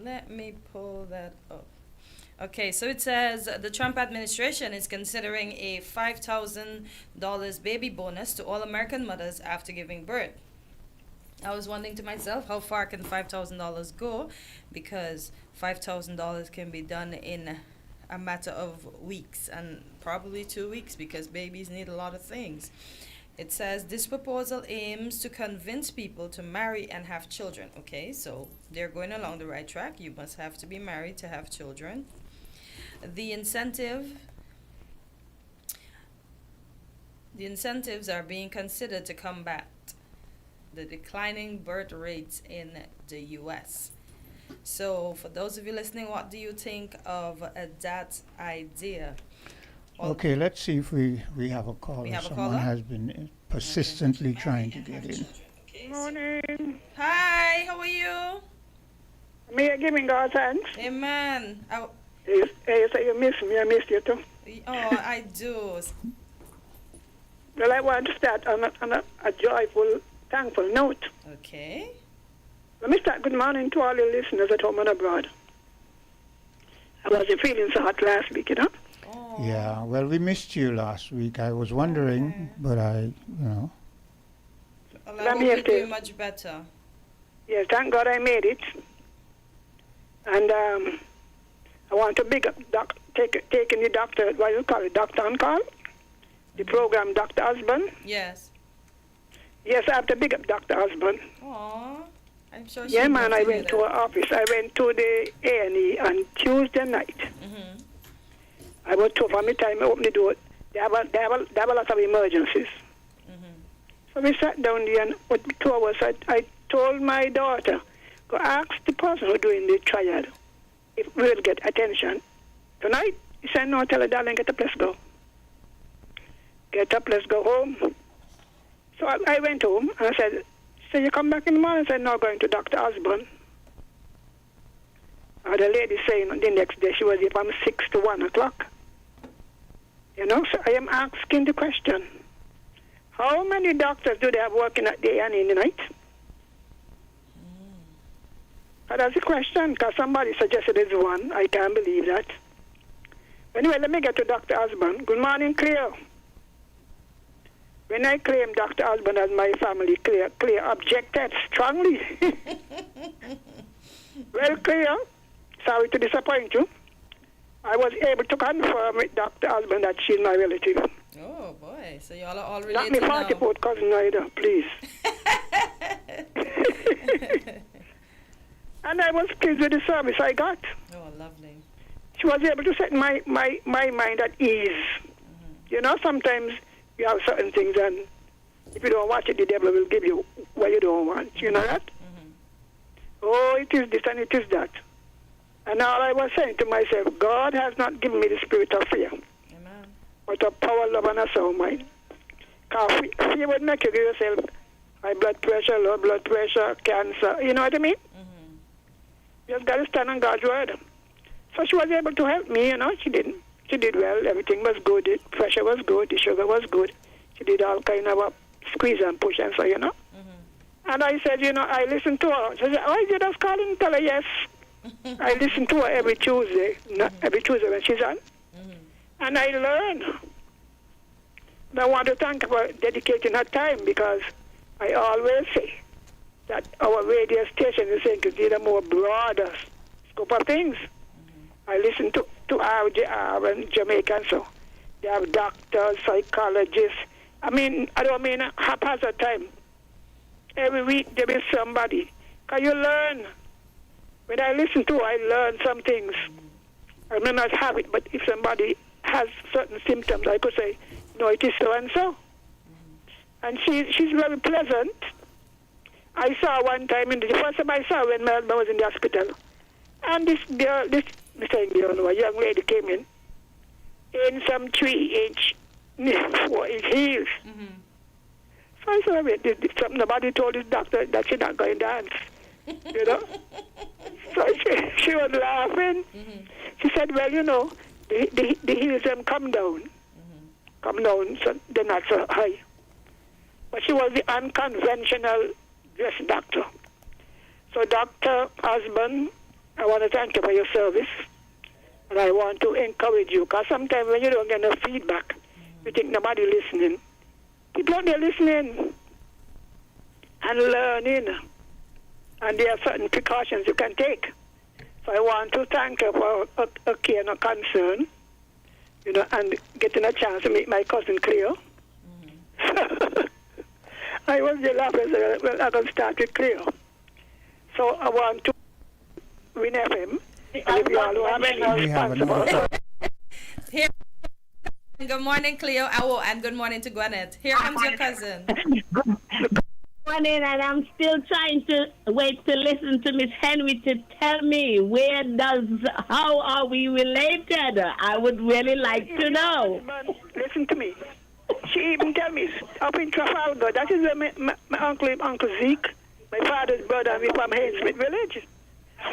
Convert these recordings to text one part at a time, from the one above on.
Let me pull that up. Okay, so it says the Trump administration is considering a $5,000 baby bonus to all American mothers after giving birth. I was wondering to myself, how far can $5,000 go? Because $5,000 can be done in a matter of weeks and probably 2 weeks because babies need a lot of things. It says this proposal aims to convince people to marry and have children. Okay, so they're going along the right track. You must have to be married to have children. The incentive the incentives are being considered to combat the declining birth rates in the US. So, for those of you listening, what do you think of that idea? Well, Okay, let's see if we have a we caller. have a Someone caller? has been Okay. persistently trying to get in. Morning. Hi, how are you? Me giving God thanks. Amen. You say you miss me, I miss you too. I do. Well, I want to start on a joyful, thankful note. Okay. Let me start. Good morning to all your listeners at home and abroad. I wasn't feeling so hot last week, you know. Oh. Yeah, well, we missed you last week. I was wondering, Okay. but Well, I Let hope me you're have to- doing much better. Yes, thank God I made it. And I want to big up taking the doctor, what you call it, doctor on call, the program Dr. Husband. Yes. Yes, I have to big up Dr. Husband. Aw. I'm sure Yeah, she'd man, love I to hear went to her that. office. I went to the A&E on Tuesday night. Mhm. I was told from the time I opened the door, they have a lot of emergencies. Mhm. So we sat down there and with 2 hours, I told my daughter, go ask the person who's doing the triad if we will get attention. Tonight, he said, no, tell her, darling, get up, let's go. Get up, let's go home. So I went home and I said, so you come back in the morning? I said, no, going to Dr. Osborne. The lady saying the next day she was here from 6 to 1 o'clock. You know, so I am asking the question, how many doctors do they have working at day and in the night? That's the question, because somebody suggested there's one. I can't believe that. Anyway, let me get to Dr. Osborne. Good morning, Cleo. When I claim Dr. Osborne as my family, Cleo objected strongly. Well, Cleo, sorry to disappoint you. I was able to confirm with Dr. Osborne that she's my relative. Oh boy, so y'all are all Not related me now. 40-foot cousin either, please. And I was pleased with the service I got. Oh, lovely. She was able to set my mind at ease. You know, sometimes you have certain things and if you don't watch it, the devil will give you what you don't want. You know that? Oh, it is this and it is that. And all I was saying to myself, God has not given me the spirit of fear, Amen. but of power, love, and a sound mind. Because fear would make you give yourself high blood pressure, low blood pressure, cancer. You know what I mean? You just got to stand on God's word. So she was able to help me, you know. She did well. Everything was good. The pressure was good. The sugar was good. She did all kind of a squeeze and push and so, you know. And I said, you know, I listened to her. She said, oh, you just call and tell her yes. I listen to her every Tuesday, every Tuesday when she's on. And I learn. And I want to thank her for dedicating her time because I always say that our radio station is saying to need a more broader scope of things. I listen to RJR and Jamaica and so. They have doctors, psychologists. I mean, I don't mean haphazard time. Every week there is somebody. Because you learn. When I listen to her, I learn some things. I may not have it, but if somebody has certain symptoms, I could say, no, it is so and so. And she's very pleasant. I saw one time, the first time I saw when my husband was in the hospital, and this girl, a young lady came in some 3-inch, 4-inch heels. So I said, wait, nobody told this doctor that she's not going to dance, you know? So she was laughing. She said, well, you know, the heels them come down, so they're not so high. But she was the unconventional dress doctor. So Dr. Husband I want to thank you for your service. And I want to encourage you, because sometimes when you don't get no feedback, you think nobody listening. People out there listening and learning. And there are certain precautions you can take. So I want to thank you for a care and a concern, and getting a chance to meet my cousin Cleo. I was just laughing, so well, I'm going to start with Cleo. So I want to win FM. And if you all have any We have responsible. another. Here. Good morning, Cleo. Oh, and good morning to Gwyneth. Here comes your cousin. Morning, and I'm still trying to wait to listen to Miss Henry to tell me how are we related? I would really like to know. Listen to me. She even tell me up in Trafalgar. That is where my Uncle Zeke, my father's brother, and we from Hainsmith Village.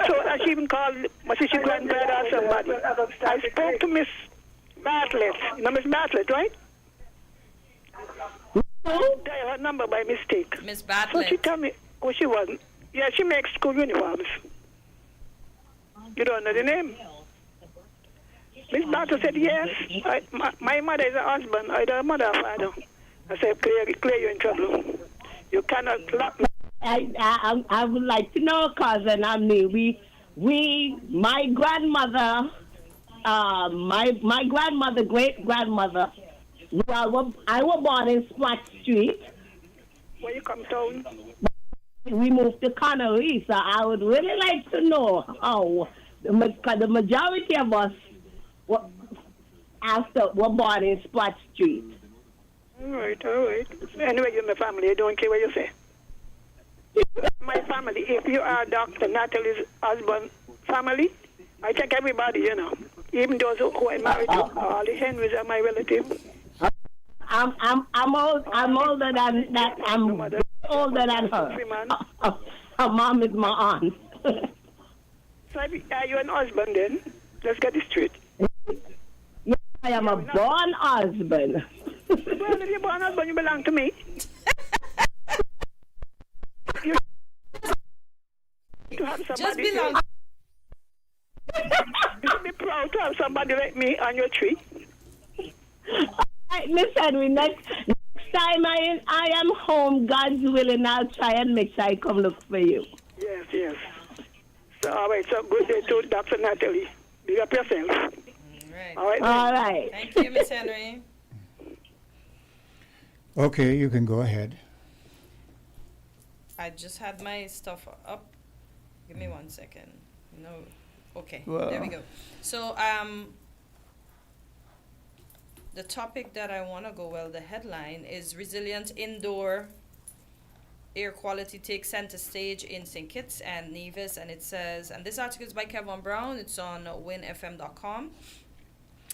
So she even called, was it she grandbrother or somebody? I spoke to Miss Bartlett. You know Miss Bartlett, right? Dial her number by mistake. Miss So Bartlett. she told me who she was. Yeah, she makes school uniforms. You don't know the name? Miss Bartlett said yes. My mother is a husband, either a mother or father. I said, clear you in trouble. You cannot lock me. I would like to know, cousin. I mean, my grandmother, my grandmother, great grandmother. I was born in Spot Street. Where you come down? We moved to Connery, so I would really like to know how the majority of us were born in Spot Street. All right. Anyway, you're my family. I don't care what you say. My family, if you are Dr. Natalie's husband family, I take everybody, even those who are married to, all the Henrys are my relatives. I'm older than that. I'm older than her. Her mom is my aunt. So are you an husband then? Let's get this straight. Yes, I am a born husband. Well, if you're born husband, you belong to me. You to have Just somebody. belong. You should be proud to have somebody like me on your tree. Miss Henry, next time I am home, God's willing, I'll try and make sure I come look for you. Yes. So, all right, so good day to Dr. Natalie. Big up yourself. Right. All right. All right. Thank you, Miss Henry. Okay, you can go ahead. I just had my stuff up. Give me 1 second. No. Okay. Well. There we go. So, the topic that I want to the headline is resilient indoor air quality takes center stage in St. Kitts and Nevis. And it says, and this article is by Kevin Brown. It's on winfm.com.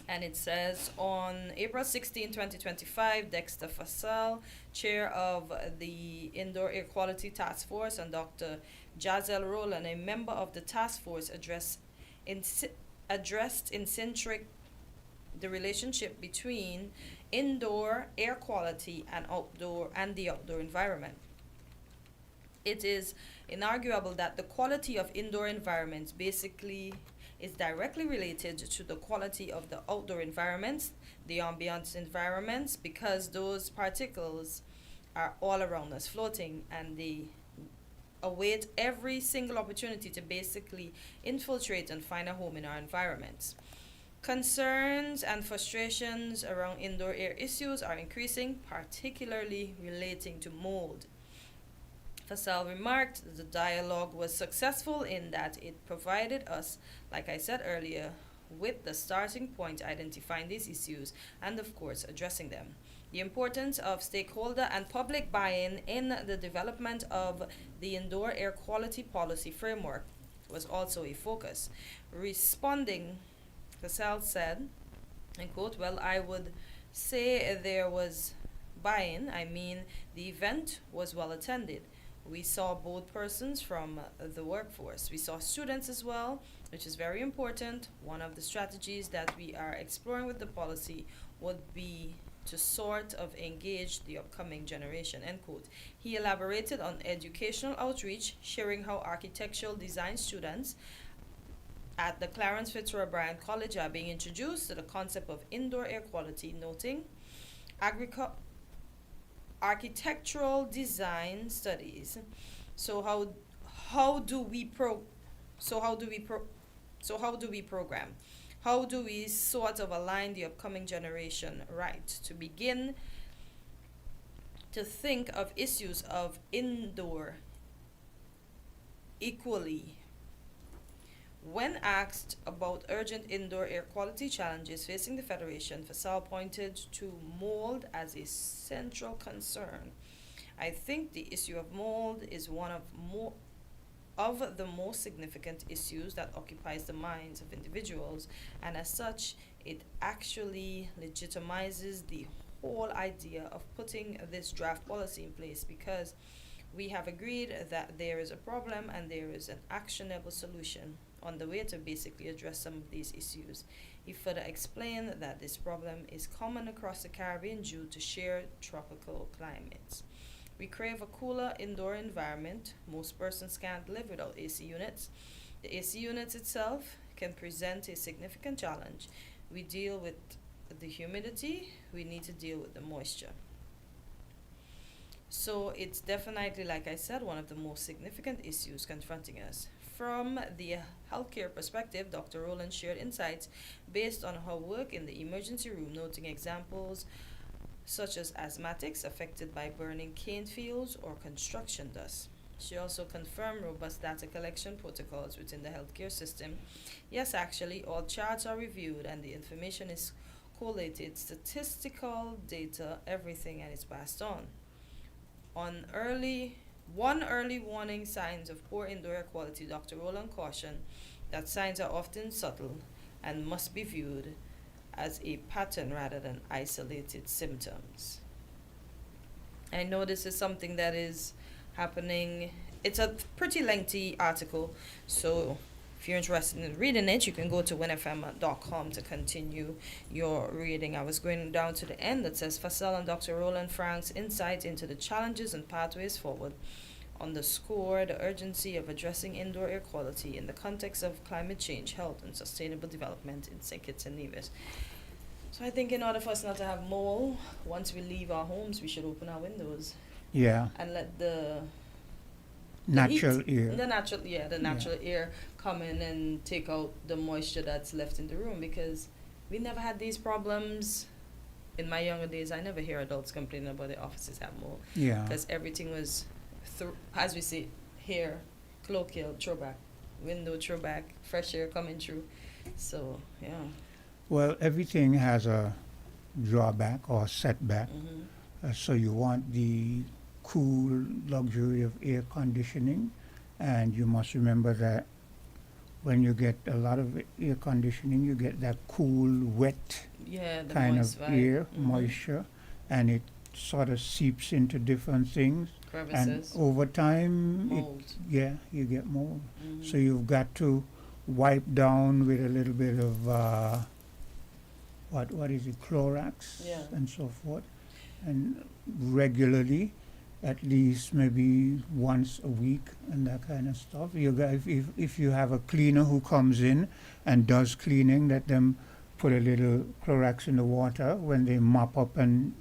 And it says, on April 16, 2025, Dexter Fassel, chair of the Indoor Air Quality Task Force, and Dr. Jazel Rowland, a member of the task force, addressed in centric the relationship between indoor air quality and the outdoor environment. It is inarguable that the quality of indoor environments basically is directly related to the quality of the outdoor environments, the ambient environments, because those particles are all around us floating, and they await every single opportunity to basically infiltrate and find a home in our environments. Concerns and frustrations around indoor air issues are increasing, particularly relating to mold. Fassel remarked the dialogue was successful in that it provided us, like I said earlier, with the starting point identifying these issues and, of course, addressing them. The importance of stakeholder and public buy-in in the development of the indoor air quality policy framework was also a focus. Responding, Fassel said, and quote, well, I would say there was buy-in. I mean, the event was well attended. We saw both persons from the workforce. We saw students as well, which is very important. One of the strategies that we are exploring with the policy would be to sort of engage the upcoming generation, end quote. He elaborated on educational outreach, sharing how architectural design students at the Clarence Fitzroy Bryant College are being introduced to the concept of indoor air quality, noting architectural design studies. So how do we pro so how do we pro so how do we program? How do we sort of align the upcoming generation right to begin to think of issues of indoor equally? When asked about urgent indoor air quality challenges facing the Federation, Fasal pointed to mold as a central concern. I think the issue of mold is one of the most significant issues that occupies the minds of individuals, and as such, it actually legitimizes the whole idea of putting this draft policy in place, because we have agreed that there is a problem and there is an actionable solution on the way to basically address some of these issues. He further explained that this problem is common across the Caribbean due to shared tropical climates. We crave a cooler indoor environment. Most persons can't live without AC units. The AC units itself can present a significant challenge. We deal with the humidity, we need to deal with the moisture. So it's definitely, like I said, one of the most significant issues confronting us. From the healthcare perspective, Dr. Rowland shared insights based on her work in the emergency room, noting examples such as asthmatics affected by burning cane fields or construction dust. She also confirmed robust data collection protocols within the healthcare system. Yes, actually, all charts are reviewed and the information is collated, statistical data, everything, and it's passed on. On early warning signs of poor indoor air quality, Dr. Rowland cautioned that signs are often subtle and must be viewed as a pattern rather than isolated symptoms. I know this is something that is happening. It's a pretty lengthy article, so if you're interested in reading it, you can go to winfm.com to continue your reading. I was going down to the end that says Fasel and Dr. Roland Frank's insight into the challenges and pathways forward underscore the urgency of addressing indoor air quality in the context of climate change, health, and sustainable development in St. Kitts and Nevis. So I think in order for us not to have mold, once we leave our homes, we should open our windows Yeah, and let the natural heat, air. the natural air come in and take out the moisture that's left in the room, because we never had these problems. In my younger days, I never hear adults complaining about the offices have mold, Yeah. because everything was, as we say here, colloquial, throwback, window throwback, fresh air coming through. So, yeah. Well, everything has a drawback or setback. So you want the cool luxury of air conditioning, and you must remember that when you get a lot of air conditioning, you get that cool, wet Yeah, the kind of moist vibe. air, moisture, and it sort of seeps into different things. And Crevices, over time, mold. you get mold. So you've got to wipe down with a little bit of what is it, Clorox, Yeah. and so forth, and regularly, at least maybe once a week, and that kind of stuff. You got, if you have a cleaner who comes in and does cleaning, let them put a little Clorox in the water when they mop up and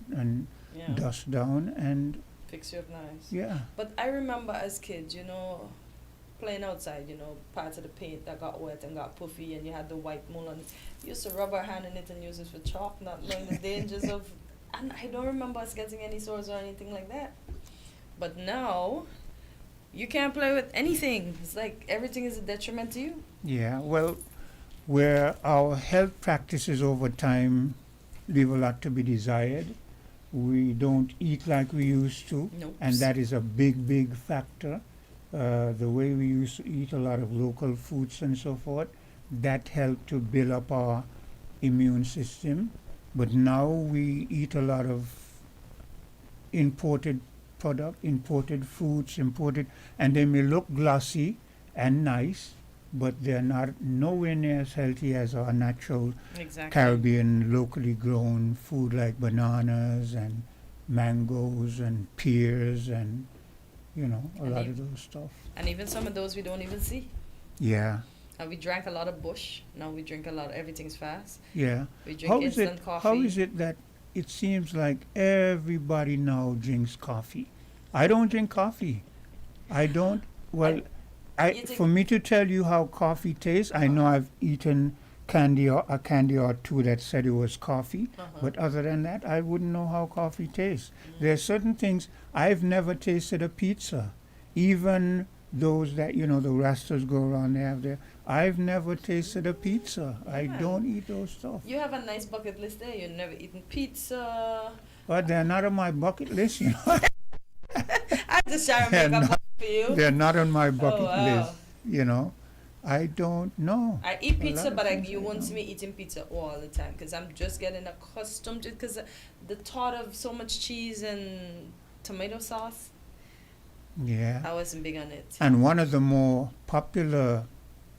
Yeah, dust down, and fix you up nice. yeah. But I remember as kids, playing outside, parts of the paint that got wet and got puffy, and you had the white mold on it. You used to rub our hand in it and use it for chalk, not knowing the dangers of. And I don't remember us getting any sores or anything like that. But now, you can't play with anything. It's like everything is a detriment to you. Yeah, well, where our health practices over time leave a lot to be desired. We don't eat like we used to, Nope. and that is a big, big factor. The way we used to eat a lot of local foods and so forth, that helped to build up our immune system. But now we eat a lot of imported imported foods, and they may look glossy and nice, but they're not nowhere near as healthy as our natural Exactly. Caribbean locally grown food like bananas and mangoes and pears and a And lot ev- of those stuff. And even some of those we don't even see. Yeah, And we drank a lot of Bush. Now we drink a lot. Everything's fast. Yeah. We drink instant coffee. How is it that it seems like everybody now drinks coffee? I don't drink coffee. I don't. Well, You for me to tell you how coffee tastes, I know I've eaten a candy or two that said it was coffee, but other than that, I wouldn't know how coffee tastes. There are certain things I've never tasted a pizza, even those that the Rastas go around they have there. I've never tasted a pizza. I don't eat those stuff. You have a nice bucket list there. You've never eaten pizza. But they're not on my bucket list, I'm just trying to make up for you. They're not on my bucket wow. list, I don't know. I eat A pizza, lot of but things you I won't see don't. me eating pizza all the time because I'm just getting accustomed to it because the thought of so much cheese and tomato sauce, Yeah. I wasn't big on it. And one of the more popular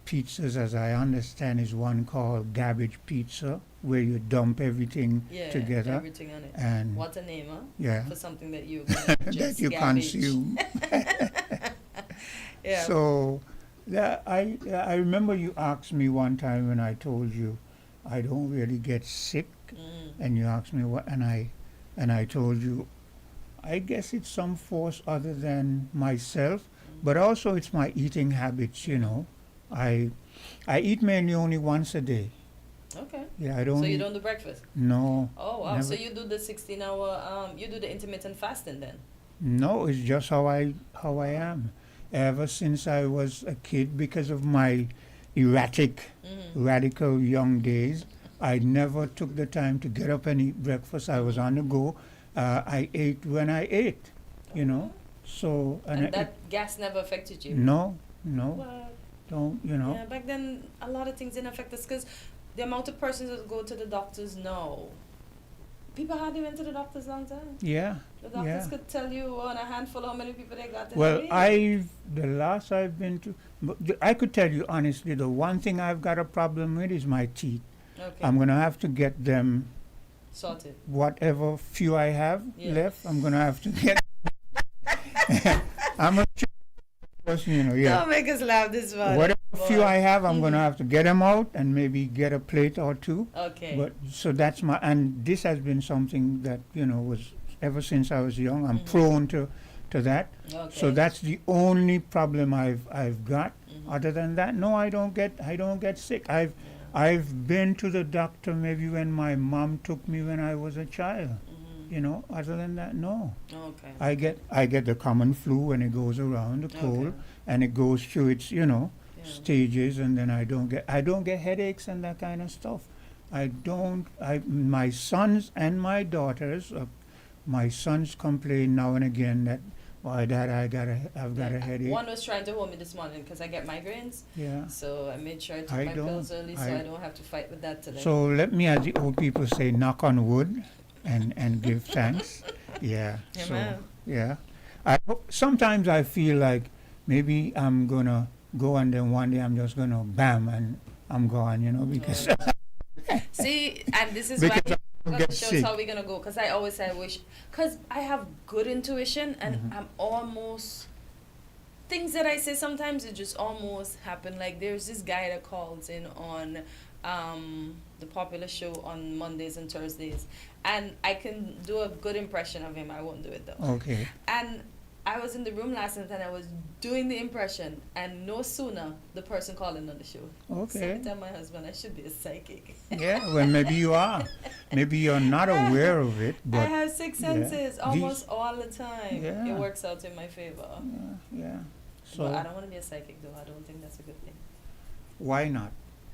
pizzas, as I understand, is one called garbage pizza, where you dump everything Yeah, together. everything on it. And What a name, huh? yeah, For something that you're gonna that just you garbage. consume. Yeah. So I remember you asked me one time when I told you I don't really get sick, and you asked me what, and I told you I guess it's some force other than myself, but also it's my eating habits. I eat mainly only once a day. Okay. Yeah, I don't. So you eat- don't do breakfast? No. Oh wow! Never. So you do the 16-hour, you do the intermittent fasting then? No, it's just how I am. Ever since I was a kid, because of my erratic, radical young days, I never took the time to get up and eat breakfast. I was on the go. I ate when I ate, So And that gas never affected you? no, What? don't Yeah, back then a lot of things didn't affect us because the amount of persons that go to the doctors, no. People hardly went to the doctors long time. Yeah. The doctors Yeah. could tell you on a handful how many people they got in Well, the week. the last I've been to, I could tell you honestly, the one thing I've got a problem with is my teeth. Okay. I'm gonna have to get them. Sorted. Whatever few I have Yeah. left, I'm gonna have to get. I'm a person, yeah. Don't make us laugh this one. Whatever few I have, I'm gonna have to get them out and maybe get a plate or two. Okay. But so that's and this has been something that was ever since I was young. I'm prone to that. Okay. So that's the only problem I've got. Other than that, no, I don't get sick. I've been to the doctor maybe when my mom took me when I was a child. Other than that, no. Okay. I get the common flu when it goes around, the cold, Okay. and it goes through its Yeah. stages, and then I don't get headaches and that kind of stuff. My sons and my daughters, my sons complain now and again that, why Dad, I've got a headache. One was trying to hold me this morning because I get migraines. Yeah. So I made sure I took I my don't. pills early so I- I don't have to fight with that today. So let me, as the old people say, knock on wood, and give thanks. Yeah. So Amen. yeah. Sometimes I feel like maybe I'm gonna go and then one day I'm just gonna bam and I'm gone. Because See, and this is Because why I it get shows sick. how we're gonna go. Because I always say I wish, because I have good intuition and I'm almost things that I say sometimes it just almost happen. Like there's this guy that calls in on the popular show on Mondays and Thursdays, and I can do a good impression of him. I won't do it though. okay. And I was in the room last night and I was doing the impression, and no sooner the person calling on the show. So I Okay. tell my husband I should be a psychic. Yeah. Well, maybe you are. Maybe you're not aware of it, I but have six yeah. senses almost all the time. Yeah. It works out in my favor. yeah. But I So don't want to be a psychic though. I don't think that's a good thing. why not?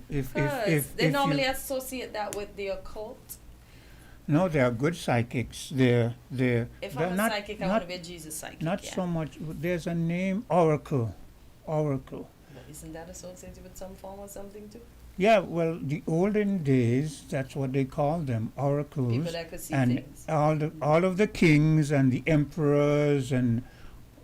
If Because they if normally you, associate that with the occult. no, they are good psychics. They're If they're I'm a not, psychic, I not want to be a Jesus psychic. Not yeah. so much. There's a name, Oracle. Oracle. But isn't that associated with some form or something too? Yeah, well, the olden days, that's what they called them, oracles. People that could see And things. all of the kings and the emperors and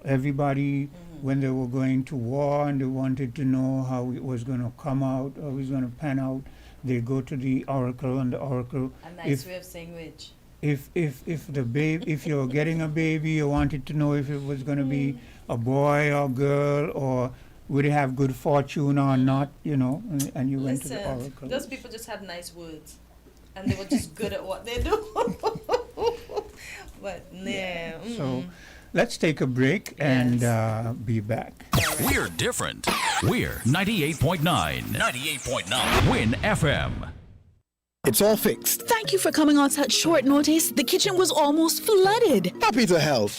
everybody, when they were going to war and they wanted to know how it was going to come out or it was going to pan out, they go to the oracle, and the oracle, A nice if- way of saying which. if you're getting a baby, you wanted to know if it was going to be a boy or girl, or would he have good fortune or not, and you went to the Listen, oracle. those people just had nice words, and they were just good at what they do. But yeah. So let's take a break and be back. We're different. We're 98.9. 98.9. Win FM. It's all fixed. Thank you for coming on such short notice. The kitchen was almost flooded. Happy to help.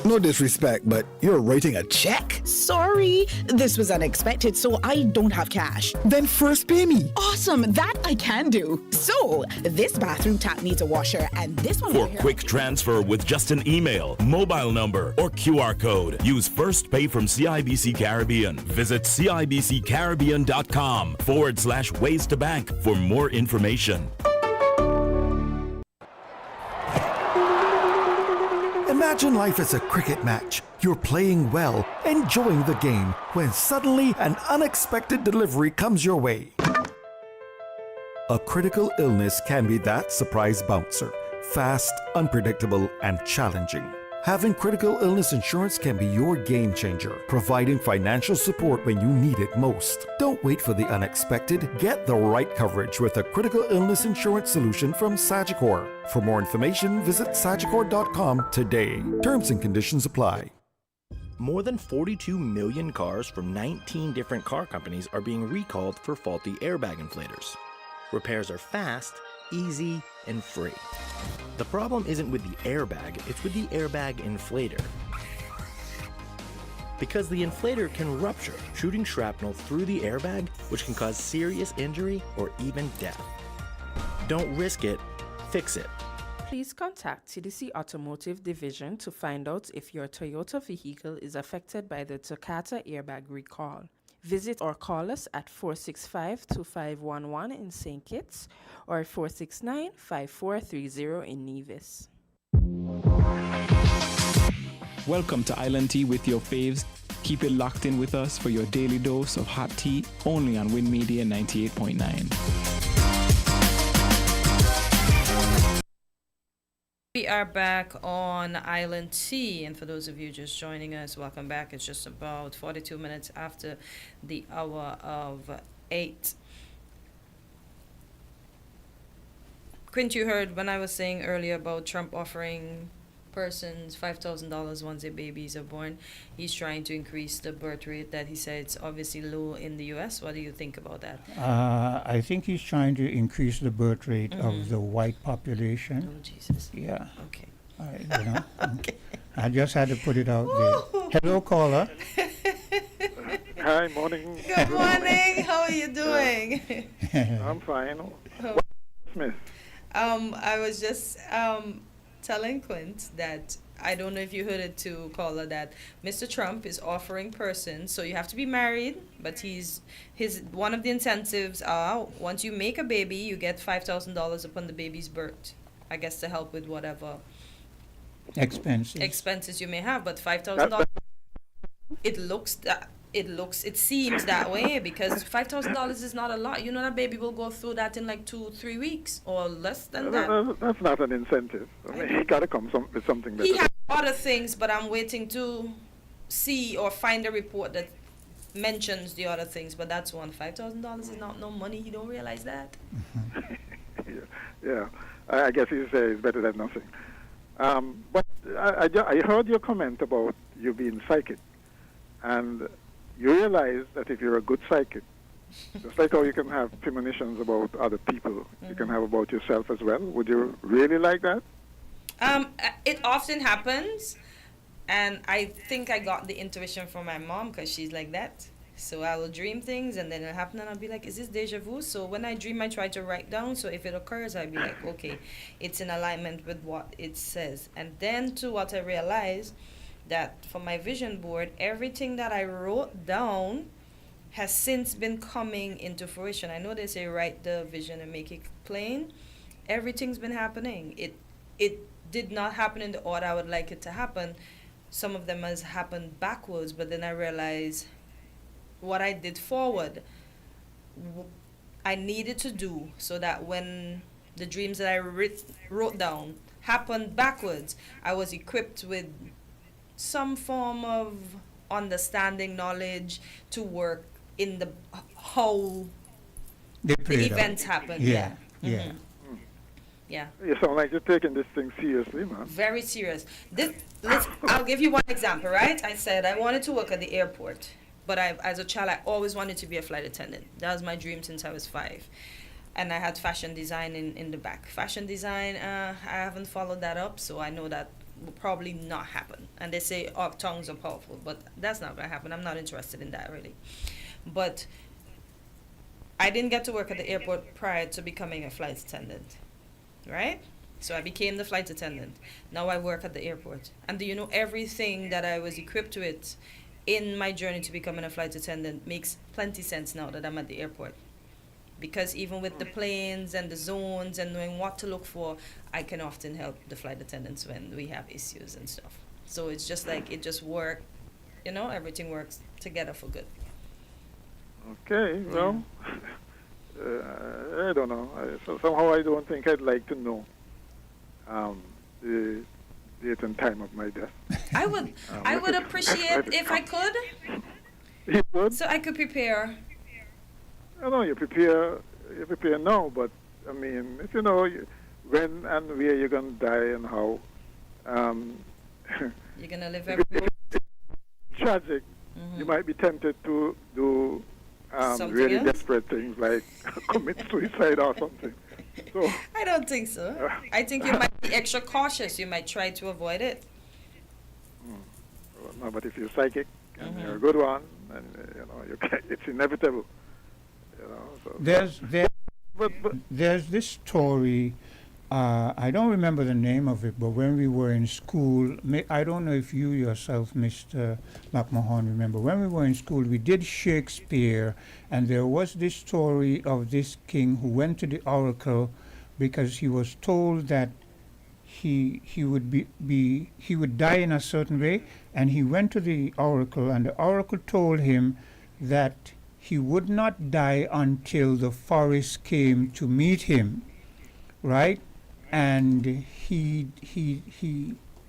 No disrespect, but you're writing a check? Sorry, this was unexpected, so I don't have cash. Then first pay me. Awesome, that I can do. So, this bathroom tap needs a washer, and this one For over here- quick transfer with just an email, mobile number, or QR code, use First Pay from CIBC Caribbean. Visit CIBCCaribbean.com/ways to bank for more information. Imagine life as a cricket match. You're playing well, enjoying the game, when suddenly an unexpected delivery comes your way. A critical illness can be that surprise bouncer. Fast, unpredictable, and challenging. Having critical illness insurance can be your game changer, providing financial support when you need it most. Don't wait for the unexpected. Get the right coverage with a critical illness insurance solution from Sagicor. For more information, visit sagicor.com today. Terms and conditions apply. More than 42 million cars from 19 different car companies are being recalled for faulty airbag inflators. Repairs are fast, easy, and free. The problem isn't with the airbag, it's with the airbag inflator. Because the inflator can rupture, shooting shrapnel through the airbag, which can cause serious injury or even death. Don't risk it, fix it. Please contact TDC Automotive Division to find out if your Toyota vehicle is affected by the Takata airbag recall. Visit or call us at 465-2511 in St. Kitts or 469-5430 in Nevis. Welcome to Island Tea with your faves. Keep it locked in with us for your daily dose of hot tea, only on Win Media 98.9. We are back on Island Tea, and for those of you just joining us, welcome back. It's just about 42 minutes after the hour of 8. Quint, you heard when I was saying earlier about Trump offering persons $5,000 once their babies are born. He's trying to increase the birth rate that he said it's obviously low in the U.S. What do you think about that? I think he's trying to increase the birth rate of the white population. Oh, Jesus. Yeah. Okay. Okay. I just had to put it out there. Hello, caller. Hi, morning. Good morning. How are you doing? I'm fine. Smith. I was just telling Quint that I don't know if you heard it too, caller, that Mr. Trump is offering persons, so you have to be married, but his one of the incentives are once you make a baby, you get $5,000 upon the baby's birth. I guess to help with whatever expenses you may have, but $5,000. It seems that way because $5,000 is not a lot. You know that baby will go through that in like 2-3 weeks or less than that. That's not an incentive. I mean, he got to come with something better. He has other things, but I'm waiting to see or find a report that mentions the other things. But that's one. $5,000 is not no money. You don't realize that? Yeah. I guess he's better than nothing. But I heard your comment about you being psychic, and you realize that if you're a good psychic, just like how you can have premonitions about other people, you can have about yourself as well. Would you really like that? It often happens, and I think I got the intuition from my mom because she's like that. So I will dream things, and then it'll happen, and I'll be like, is this deja vu? So when I dream, I try to write down. So if it occurs, I'll be like, okay, it's in alignment with what it says. And then, too, what I realized, that for my vision board, everything that I wrote down has since been coming into fruition. I know they say write the vision and make it plain. Everything's been happening. It did not happen in the order I would like it to happen. Some of them has happened backwards, but then I realized what I did forward, I needed to do so that when the dreams that I wrote down happened backwards, I was equipped with some form of understanding, knowledge to work in the how They the play it out. events happen. Yeah, Yeah. yeah. Yeah. You sound like you're taking this thing seriously, man. Very serious. I'll give you one example, right? I said I wanted to work at the airport, but as a child, I always wanted to be a flight attendant. That was my dream since I was 5. And I had fashion design in the back. Fashion design, I haven't followed that up, so I know that will probably not happen. And they say, oh, tongues are powerful, but that's not going to happen. I'm not interested in that, really. But I didn't get to work at the airport prior to becoming a flight attendant, right? So I became the flight attendant. Now I work at the airport. And do you know, everything that I was equipped with in my journey to becoming a flight attendant makes plenty sense now that I'm at the airport. Because even with the planes and the zones and knowing what to look for, I can often help the flight attendants when we have issues and stuff. So it's just like, it just worked, you know, everything works together for good. Okay, well, I don't know. So somehow I don't think I'd like to know the date and time of my death. I would appreciate if I could. You would? So I could prepare. I know you prepare now, but I mean, if you know when and where you're gonna die and how, you're gonna live every if it's tragic, you might be tempted to do really else? desperate things like commit suicide or something. So I don't think so. I think you might be extra cautious. You might try to avoid it. No, but if you're psychic and you're a good one, and you know, it's inevitable. You know, so. There's this story. I don't remember the name of it, but when we were in school, I don't know if you yourself, Mr. McMahon, remember. When we were in school, we did Shakespeare, and there was this story of this king who went to the oracle because he was told that he would die in a certain way, and he went to the oracle, and the oracle told him that he would not die until the forest came to meet him, right? And he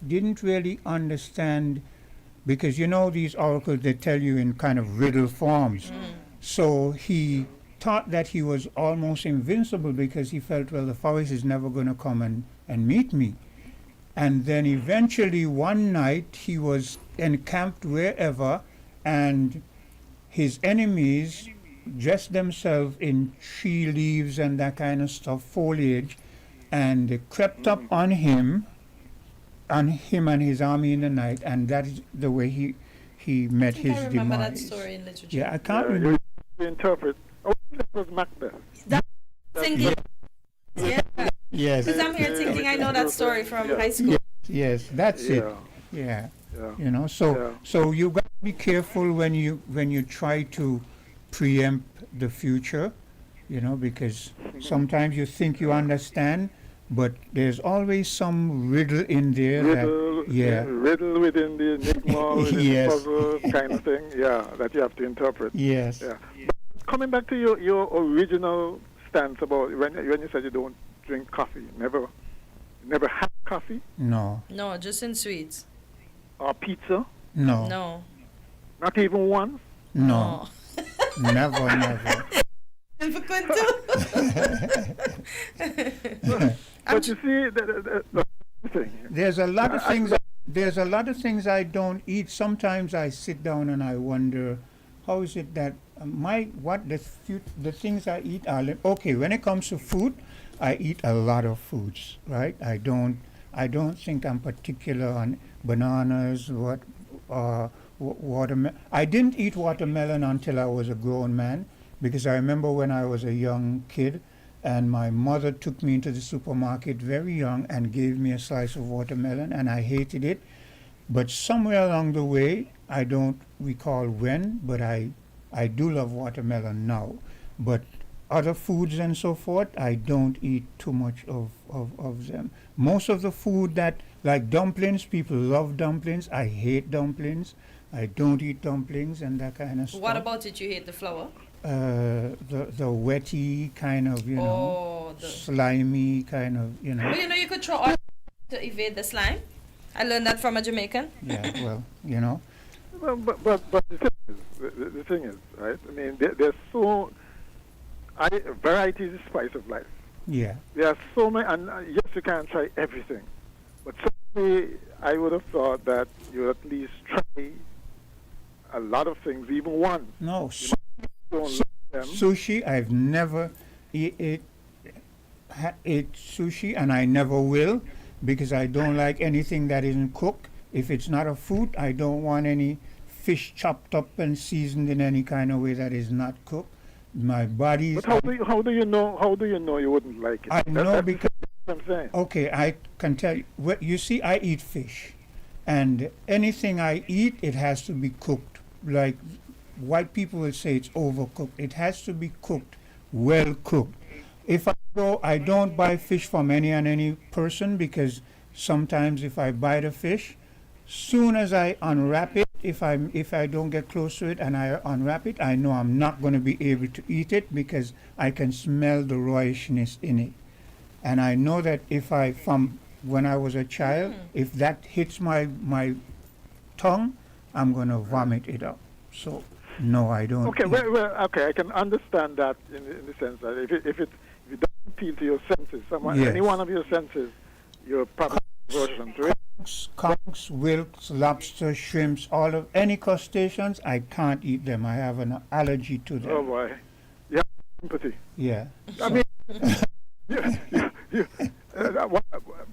didn't really understand, because you know these oracles, they tell you in kind of riddle forms. So he thought that he was almost invincible because he felt, well, the forest is never going to come and meet me. And then eventually one night he was encamped wherever, and his enemies dressed themselves in tree leaves and that kind of stuff, foliage, and they crept up on him and his army in the night, and that is the way he met his I remember demise. that story in literature. Yeah, I can't remember. You interpret. Oh, that was Macbeth. Thinking, yeah. Yes. Because I'm here thinking I know that story from high school. Yes, that's it. Yeah. You know, so you got to be careful when you try to preempt the future, you know, because sometimes you think you understand, but there's always some riddle in there. Riddle within the enigma, within Yes. the puzzle kind of thing. Yeah, that you have to interpret. Yes. Yeah. But coming back to your original stance about when you said you don't drink coffee, never had coffee No. No, just in sweets. or pizza, No. No. not even once. No. Never. And for Quinto. But you see, the thing. There's a lot of things. There's a lot of things I don't eat. Sometimes I sit down and I wonder, how is it that the things I eat are okay. When it comes to food, I eat a lot of foods. Right? I don't think I'm particular on bananas. Watermelon. I didn't eat watermelon until I was a grown man, because I remember when I was a young kid, and my mother took me into the supermarket very young and gave me a slice of watermelon, and I hated it. But somewhere along the way, I don't recall when, but I do love watermelon now. But other foods and so forth, I don't eat too much of them. Most of the food that, like dumplings, people love dumplings. I hate dumplings. I don't eat dumplings and that kind of stuff. What about it? You hate the flour? The wetty kind of, you know, slimy kind of, you know. Well, you know, you could throw oil to evade the slime. I learned that from a Jamaican. Yeah, well, you know. But the thing is, right? I mean, there's so variety is the spice of life. Yeah. There are so many, and yes, you can't try everything, but certainly I would have thought that you would at least try a lot of things, even once. No, Don't like them. sushi. I've never ate sushi, and I never will, because I don't like anything that isn't cooked. If it's not a food, I don't want any fish chopped up and seasoned in any kind of way that is not cooked. My body. But how do you know? How do you know you wouldn't like it? I know That's because. what I'm saying. Okay, I can tell you. Well, you see, I eat fish, and anything I eat, it has to be cooked. Like white people will say, it's overcooked. It has to be cooked, well cooked. If I go, I don't buy fish from any person, because sometimes if I buy the fish, soon as I unwrap it, if I don't get close to it and I unwrap it, I know I'm not going to be able to eat it, because I can smell the rawishness in it. And I know that from when I was a child, if that hits my tongue, I'm going to vomit it up. So, no, I don't. Okay, eat. well, okay, I can understand that in the sense that if it doesn't appeal to your senses, Yes. any one of your senses, you're probably aversion to it. Conchs, wilks, lobster, shrimps, any crustaceans, I can't eat them. I have an allergy to them. Oh boy, you have sympathy. Yeah. I mean,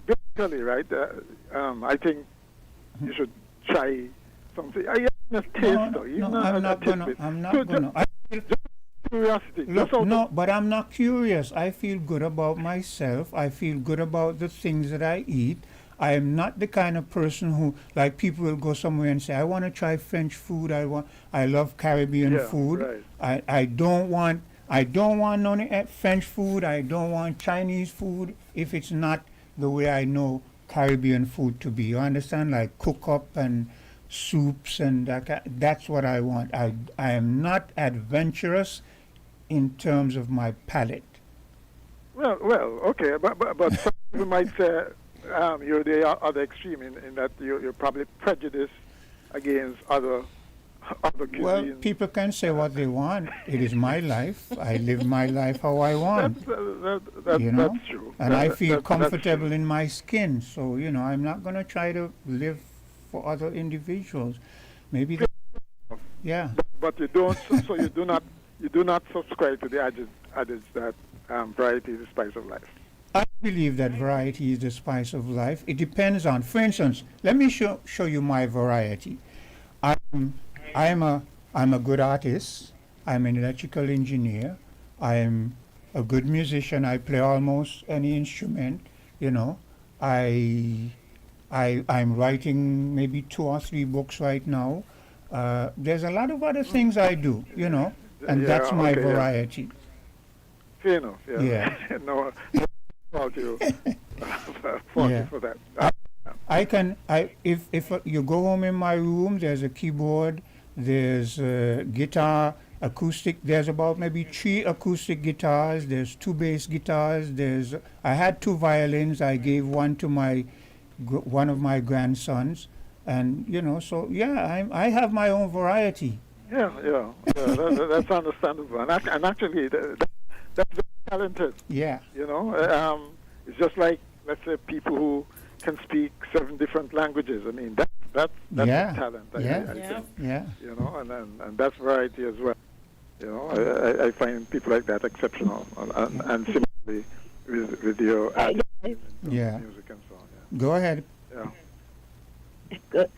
basically, right? I think you should try something. I have a taste, though. No, I'm not gonna. I feel curiosity. Look, no, but I'm not curious. I feel good about myself. I feel good about the things that I eat. I am not the kind of person who, like, people will go somewhere and say, I want to try French food. I love Caribbean food. Right. I don't want none French food. I don't want Chinese food if it's not the way I know Caribbean food to be. You understand? Like cook up and soups and that's what I want. I am not adventurous in terms of my palate. Well, okay, but some people might say you're the other extreme in that you're probably prejudiced against other cuisines. Well, people can say what they want. It is my life. I live my life how I want. That's true. And I feel comfortable in my skin. So, I'm not going to try to live for other individuals. Maybe yeah. But you don't, so you do not subscribe to the adage that variety is the spice of life. I believe that variety is the spice of life. It depends on, for instance, let me show you my variety. I'm a good artist. I'm an electrical engineer. I'm a good musician. I play almost any instrument. I'm writing maybe 2 or 3 books right now. There's a lot of other things I do, and that's my variety. Fair enough. Yeah. No, fault you. Fault you for that. If you go home in my room, there's a keyboard, there's a guitar, acoustic. There's about maybe 3 acoustic guitars. There's 2 bass guitars. I had 2 violins. I gave one to one of my grandsons, and so yeah, I have my own variety. Yeah, that's understandable, and actually that's very talented. Yeah. It's just like, let's say, people who can speak 7 different languages. I mean, that's a talent. I think. Yeah. And that's variety as well. I find people like that exceptional, and similarly with your music and so on. Yeah. Go ahead. Yeah.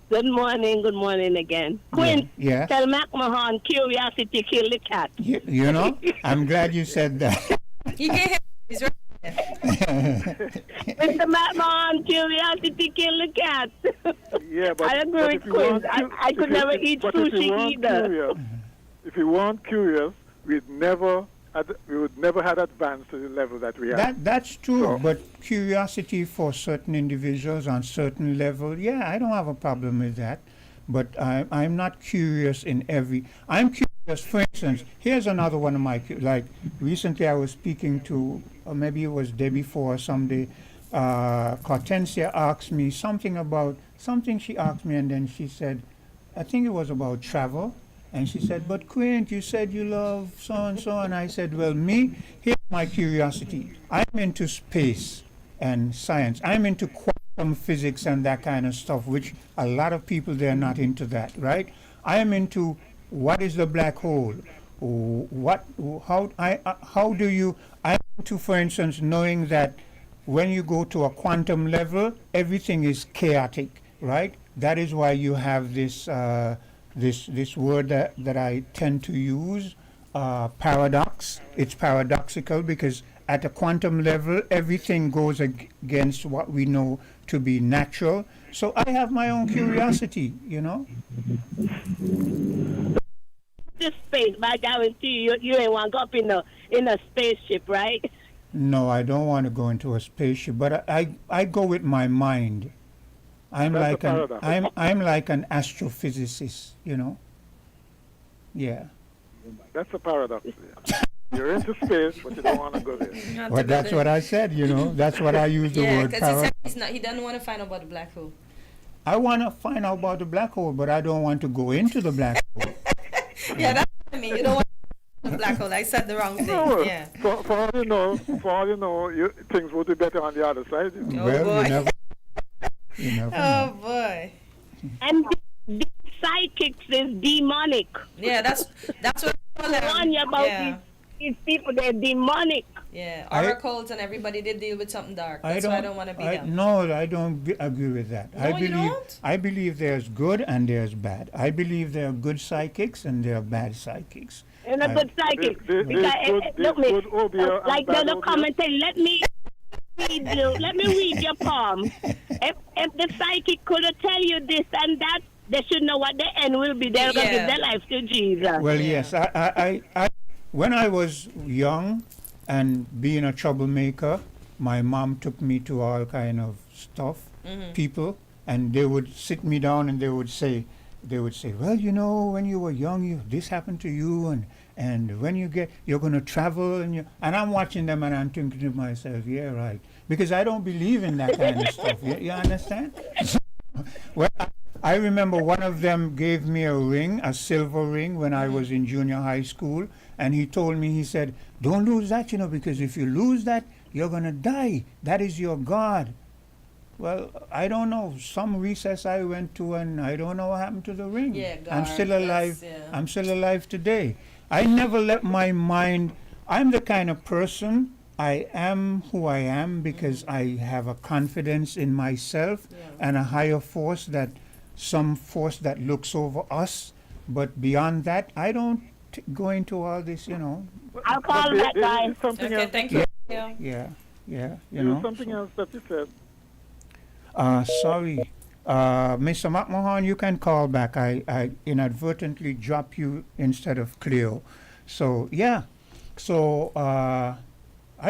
Good morning again. Quinn, Yeah. tell McMahon curiosity kill the cat. I'm glad you said that. He can hear. He's right there. Mr. McMahon, curiosity kill the cat. Yeah, but I agree with Quinn. I could never eat sushi either. If you weren't curious, we would never had advanced to the level that we are. That's true, but curiosity for certain individuals on certain level, yeah, I don't have a problem with that. But I'm not curious in every. I'm curious, for instance, here's another one of my, like, recently I was speaking to, or maybe it was day before, someday, Hortensia asked me something, she asked me, and then she said, I think it was about travel. And she said, but Quint, you said you love so and so. And I said, well, me, here's my curiosity. I'm into space and science. I'm into quantum physics and that kind of stuff, which a lot of people, they're not into that, right? I am into what is the black hole? How do you, I'm into, for instance, knowing that when you go to a quantum level, everything is chaotic, right? That is why you have this this word that I tend to use, paradox. It's paradoxical because at a quantum level, everything goes against what we know to be natural. So I have my own curiosity, you know. This space, but I guarantee you ain't want to go up in a spaceship, right? No, I don't want to go into a spaceship, but I go with my mind. I'm like an astrophysicist, you know. Yeah. That's a paradox. You're into space, but you don't want to go there. Well, that's what I said, you know. That's what I use the word paradox. Yeah, he doesn't want to find out about the black hole. I want to find out about the black hole, but I don't want to go into the black hole. Yeah, that's what I mean. You don't want to the black hole. I said the wrong thing. No, Yeah. For all you know, things would be better on the other side. You know? Well, boy. you never Oh know. boy. And the psychics is demonic. Yeah, that's what I call them. Warn you about Yeah. these people, they're demonic. Yeah, oracles and everybody did deal with something dark. That's why I don't want to be them. No, I don't agree with that. No, you don't? I believe there's good and there's bad. I believe there are good psychics and there are bad psychics. And a good psychic. Look me, like the commentary, let me read your palm. If the psychic could tell you this and that, they should know what the end will be. They're going to give their life to Jesus. Well, yes. I when I was young and being a troublemaker, my mom took me to all kind of stuff, people, and they would sit me down and they would say, well, you know, when you were young, this happened to you, and when you're going to travel, and I'm watching them and I'm thinking to myself, yeah, right, because I don't believe in that kind of stuff. You understand? Well, I remember one of them gave me a ring, a silver ring, when I was in junior high school, and he told me, he said, don't lose that, you know, because if you lose that, you're going to die. That is your God. Well, I don't know. Some recess I went to, and I don't know what happened to the ring. Yeah, God, I'm still alive. I'm still alive today. I never let my mind. I'm the kind of person. I am who I am because I have a confidence in myself and a higher force, some force that looks over us. But beyond that, I don't go into all this, you know. I'll call that guy. Okay, thank you. Yeah. You There's know. something else that you said. Sorry. Mr. McMahon, you can call back. I inadvertently dropped you instead of Cleo. So, yeah. So, I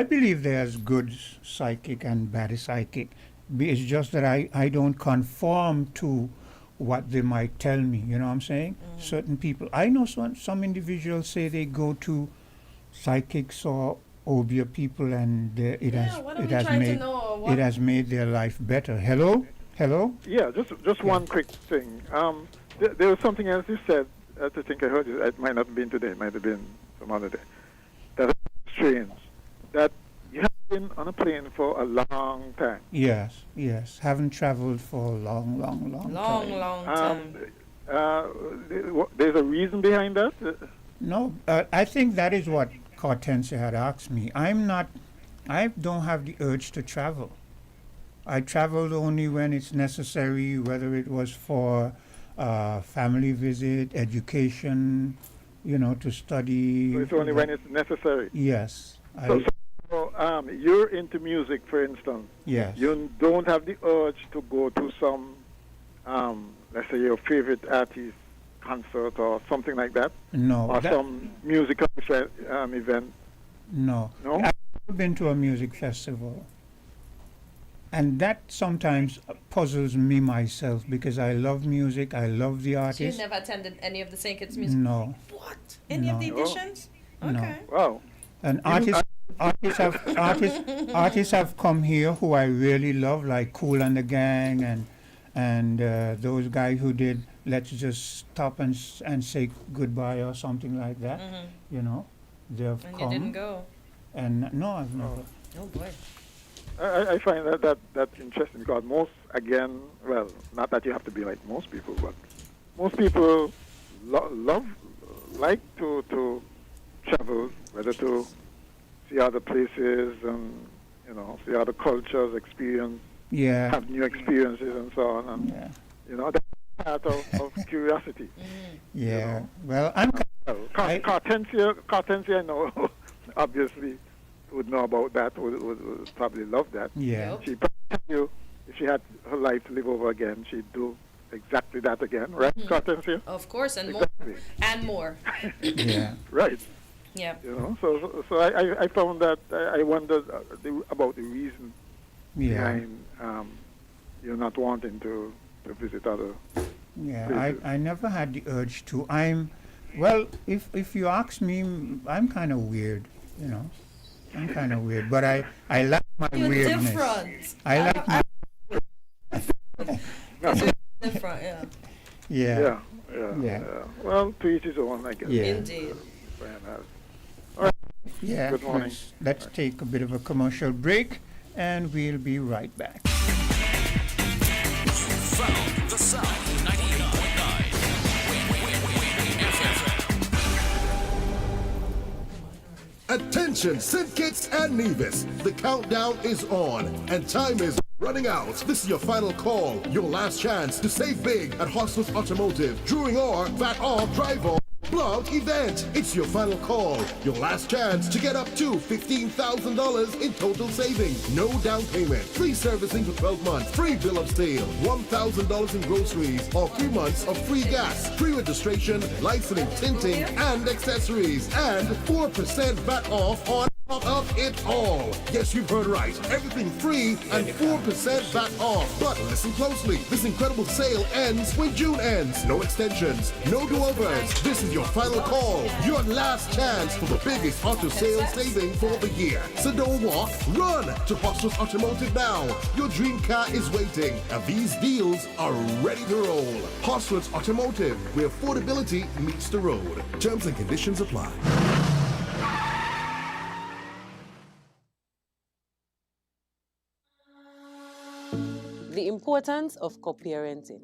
believe there's good psychic and bad psychic. It's just that I don't conform to what they might tell me. You know what I'm saying? Certain people. I know some individuals say they go to psychics or Obia people, and it has made their life better. Hello. Yeah, just one quick thing. There was something else you said. I think I heard you. It might not have been today. It might have been some other day. That's strange. That you have been on a plane for a long time. Yes. Haven't traveled for a long time. There's a reason behind that? No, I think that is what Hortensia had asked me. I don't have the urge to travel. I traveled only when it's necessary, whether it was for family visit, education, you know, to study. So it's only when it's necessary? Yes. So you're into music, for instance. Yes. You don't have the urge to go to some, let's say, your favorite artist concert or something like that? No. Or some musical event? No. No? I've never been to a music festival. And that sometimes puzzles me myself because I love music, I love the So artist. you've never attended any of the St. Kitts music? No. What? Any of the editions? No. Okay. Wow. And artists have come here who I really love, like Kool and the Gang And those guys who did, let's just stop and say goodbye or something like that, you know, they've And come. you didn't go. And no, I've never. Oh boy. I find that's interesting because most, again, well, not that you have to be like most people, but most people like to travel, whether to see other places and, you know, see other cultures, experience, have new experiences and so on. And, you know, that's part of curiosity. Yeah. You know? Well, I'm. Cartensia, I know, obviously, would know about that, would probably love that. Yeah. Yep. She'd probably tell you if she had her life to live over again, she'd do exactly that again, right, Cartensia? Of course, and exactly. more. And more. Yeah. Right. Yeah. You know, so I found that I wondered about the reason behind you not wanting to visit other places. I never had the urge to. Well, if you ask me, I'm kind of weird, you know. I'm kind of weird, but I like my You're weirdness. different. I like my. Different, yeah. Yeah. Yeah. Well, to each his own, I guess. Yeah. Indeed. All right. Yeah. Good morning. Let's take a bit of a commercial break, and we'll be right back. Found the sound 98.9. Attention, Syndicates and Nevis. The countdown is on, and time is running out. This is your final call, your last chance to save big at Hostos Automotive during our VAT Off Drive Off blog event. It's your final call, your last chance to get up to $15,000 in total savings. No down payment, free servicing for 12 months, free bill of sale, $1,000 in groceries, or 3 months of free gas, free registration, licensing, tinting, and accessories, and 4% VAT off on top of it all. Yes, you've heard right. Everything free and 4% VAT off. But listen closely. This incredible sale ends when June ends. No extensions, no do-overs. This is your final call. Your last chance for the biggest auto sales saving for the year. So don't walk, run to Hostos Automotive now. Your dream car is waiting, and these deals are ready to roll. Hostos Automotive, where affordability meets the road. Terms and conditions apply. The importance of co-parenting.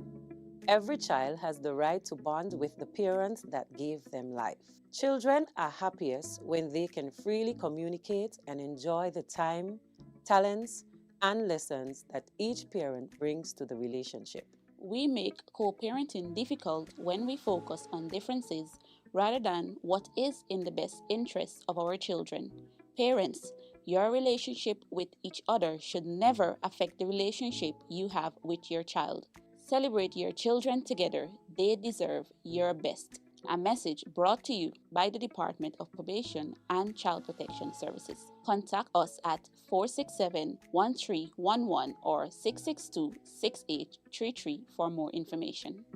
Every child has the right to bond with the parents that gave them life. Children are happiest when they can freely communicate and enjoy the time, talents, and lessons that each parent brings to the relationship. We make co-parenting difficult when we focus on differences rather than what is in the best interest of our children. Parents, your relationship with each other should never affect the relationship you have with your child. Celebrate your children together. They deserve your best. A message brought to you by the Department of Probation and Child Protection Services. Contact us at 467-1311 or 662-6833 for more information.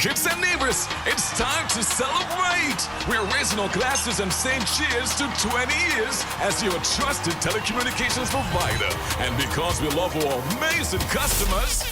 Kids and neighbors, it's time to celebrate! We're raising our glasses and saying cheers to 20 years as your trusted telecommunications provider. And because we love our amazing customers,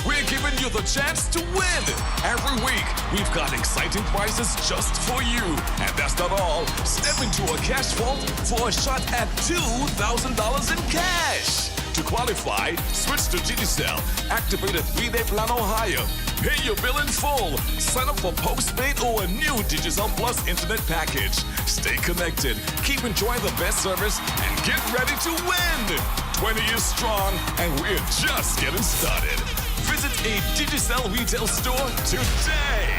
we're giving you the chance to win. Every week, we've got exciting prizes just for you. And that's not all. Step into a cash vault for a shot at $2,000 in cash. To qualify, switch to Digicel, activate a 3-day plan or higher, pay your bill in full, sign up for postpaid or a new Digicel Plus internet package. Stay connected, keep enjoying the best service, and get ready to win. 20 years strong, and we're just getting started. Visit a Digicel retail store today.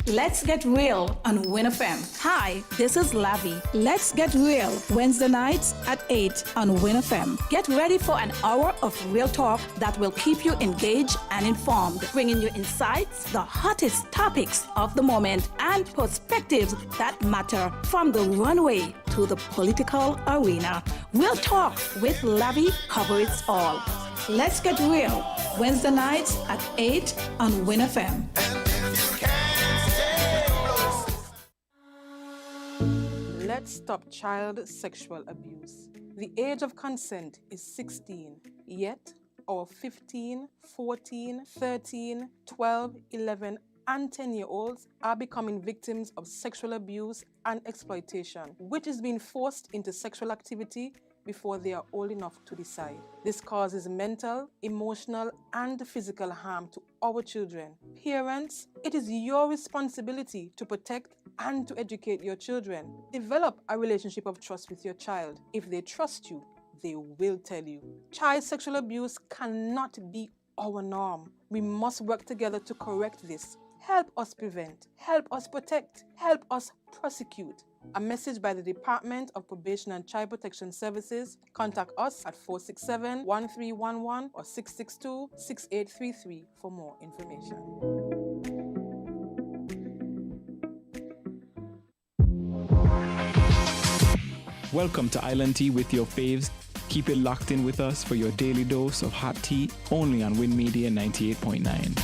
Let's get real on Win FM. Hi, this is Lavi. Let's get real Wednesday nights at 8 on Win FM. Get ready for an hour of real talk that will keep you engaged and informed, bringing you insights, the hottest topics of the moment, and perspectives that matter from the runway to the political arena. Real talk with Lavi covers all. Let's get real Wednesday nights at 8 on Win FM. Let Let's stop child sexual abuse. The age of consent is 16, yet our 15, 14, 13, 12, 11, and 10-year-olds are becoming victims of sexual abuse and exploitation, which is being forced into sexual activity before they are old enough to decide. This causes mental, emotional, and physical harm to our children. Parents, it is your responsibility to protect and to educate your children. Develop a relationship of trust with your child. If they trust you, they will tell you. Child sexual abuse cannot be our norm. We must work together to correct this. Help us prevent, help us protect, help us prosecute. A message by the Department of Probation and Child Protection Services. Contact us at 467-1311 or 662-6833 for more information. Welcome to Island Tea with your faves. Keep it locked in with us for your daily dose of hot tea, only on Win Media 98.9.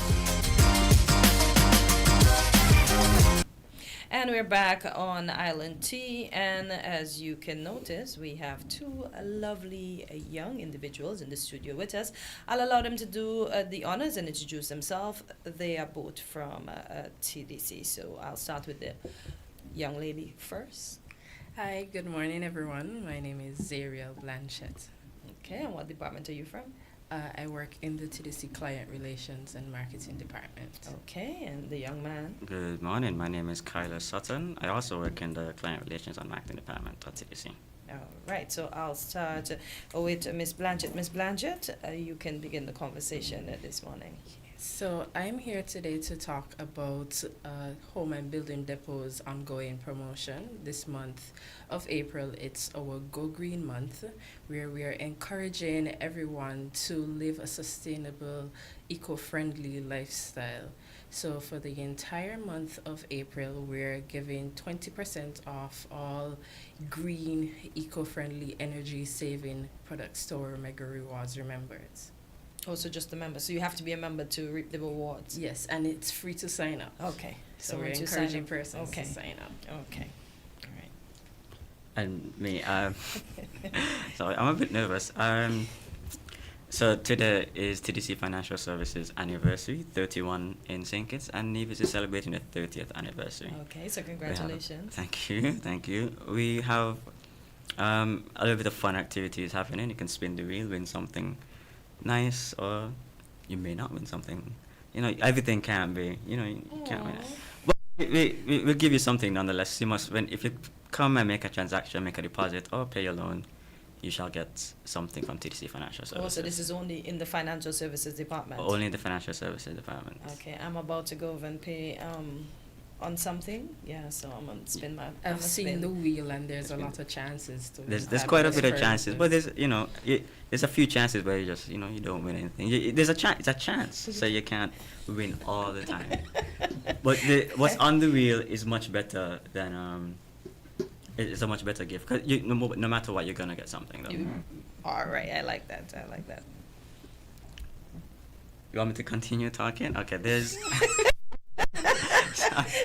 And we're back on Island Tea, and as you can notice, we have two lovely young individuals in the studio with us. I'll allow them to do the honors and introduce themselves. They are both from TDC, so I'll start with the young lady first. Hi, good morning, everyone. My name is Zariel Blanchett. Okay, and what department are you from? I work in the TDC Client Relations and Marketing Department. Okay, and the young man? Good morning. My name is Kyler Sutton. I also work in the Client Relations and Marketing Department at TDC. All right, so I'll start with Miss Blanchett. Miss Blanchett, you can begin the conversation this morning. So I'm here today to talk about Home and Building Depot's ongoing promotion. This month of April, it's our Go Green month, where we are encouraging everyone to live a sustainable, eco-friendly lifestyle. So for the entire month of April, we're giving 20% off all green, eco-friendly, energy-saving products to our Mega Rewards members. Also just a member, so you have to be a member to reap the rewards. Yes, and it's free to sign up. Okay, so we're encouraging persons to sign up. Okay, all right. And me, sorry, I'm a bit nervous. So today is TDC Financial Services anniversary, 31 in St. Kitts, and Nevis is celebrating the 30th anniversary. Okay, so congratulations. Thank you, thank you. We have a little bit of fun activities happening. You can spin the wheel, win something nice, or you may not win something. You know, everything can be. You know, you can't win. But we'll give you something nonetheless. You must, if you come and make a transaction, make a deposit, or pay your loan, you shall get something from TDC Financial Services. Oh, so this is only in the Financial Services Department? Only in the Financial Services Department. Okay, I'm about to go over and pay on something. Yeah, so I'm going to spin my... I've seen the wheel, and there's a lot of chances to... There's quite a bit of chances, but there's, you know, there's a few chances where you just, you know, you don't win anything. There's a chance, it's a chance, so you can't win all the time. But what's on the wheel is much better than... It's a much better gift, because no matter what, you're going to get something, though. All right, I like that. You want me to continue talking? Okay, there's...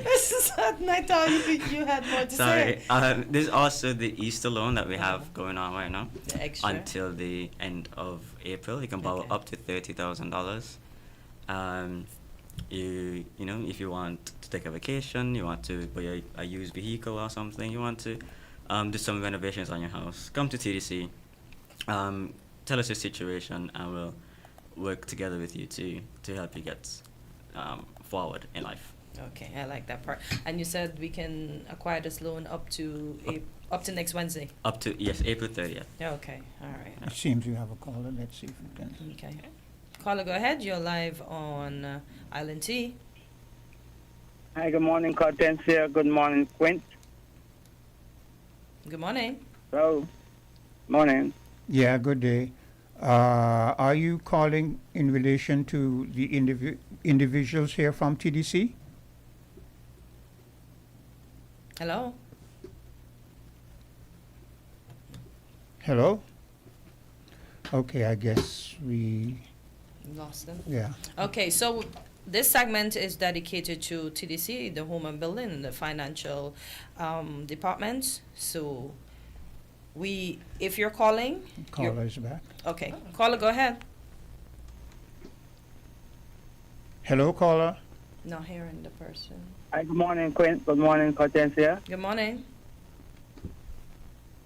This is I thought you had more to say. Sorry. There's also the Easter loan that we have going on right now. The extra. Until the end of April. You can borrow up to $30,000. You know, if you want to take a vacation, you want to buy a used vehicle or something, you want to do some renovations on your house, come to TDC, tell us your situation, and we'll work together with you to help you get forward in life. Okay, I like that part. And you said we can acquire this loan up to next Wednesday? Up to, yes, April 30th. Okay, all right. It seems you have a caller. Let's see if we can. Okay. Caller, go ahead. You're live on Island T. Hi, good morning, Cortencia. Good morning, Quint. Good morning. Hello. Morning. Yeah, good day. Are you calling in relation to the individuals here from TDC? Hello? Hello? Okay, I guess we lost them. Yeah. Okay, so This segment is dedicated to TDC, the Home and Building, and the financial departments. So if you're calling, Caller is back. okay, caller, go ahead. Hello, caller. Not hearing the person. Hi, good morning, Quinn. Good morning, Hortensia. Good morning.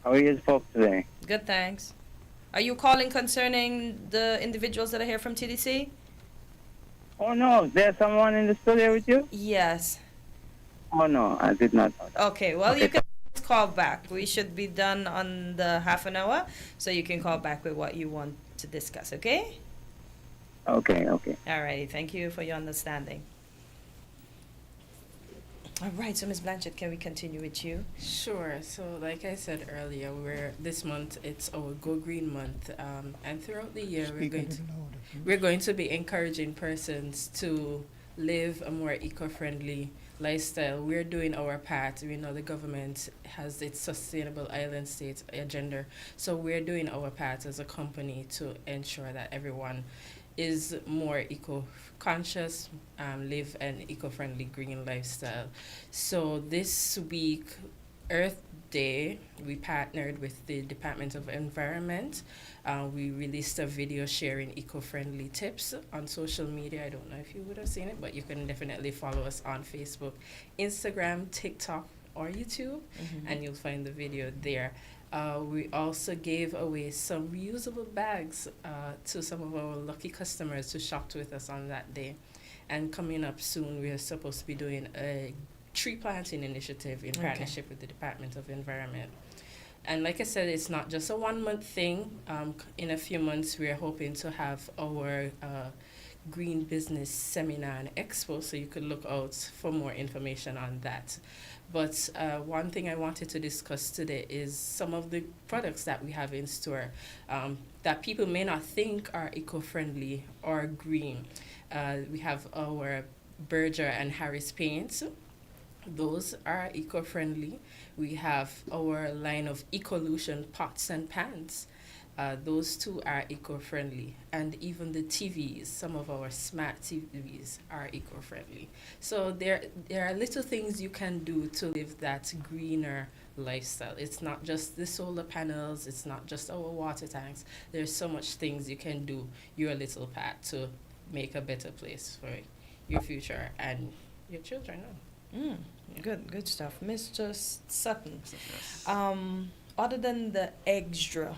How are you folks today? Good, thanks. Are you calling concerning the individuals that are here from TDC? Oh, no. There's someone in the studio with you? Yes. Oh, no. I did not know that. Okay, well, you can call back. We should be done on the half an hour, so you can call back with what you want to discuss, okay? Okay, okay. All righty, thank you for your understanding. All right, so Ms. Blanchett, can we continue with you? Sure. So, like I said earlier, this month it's our Go Green month, and throughout the year we're going to be encouraging persons to live a more eco-friendly lifestyle. We're doing our part. We know the government has its sustainable island state agenda, so we're doing our part as a company to ensure that everyone is more eco-conscious, live an eco-friendly green lifestyle. So this week, Earth Day, we partnered with the Department of Environment. We released a video sharing eco-friendly tips on social media. I don't know if you would have seen it, but you can definitely follow us on Facebook, Instagram, TikTok, or YouTube, and you'll find the video there. We also gave away some reusable bags to some of our lucky customers who shopped with us on that day. And coming up soon, we are supposed to be doing a tree planting initiative in partnership with the Department of Environment. And like I said, it's not just a 1 month thing. In a few months, we are hoping to have our Green Business Seminar and Expo, so you could look out for more information on that. But one thing I wanted to discuss today is some of the products that we have in store that people may not think are eco-friendly or green. We have our Berger and Harris paints. Those are eco-friendly. We have our line of Ecolution pots and pans. Those two are eco-friendly. And even the TVs, some of our smart TVs are eco-friendly. So there are little things you can do to live that greener lifestyle. It's not just the solar panels, it's not just our water tanks. There's so much things you can do your little part to make a better place for your future and your children. Good stuff. Mr. Sutton, other than the extra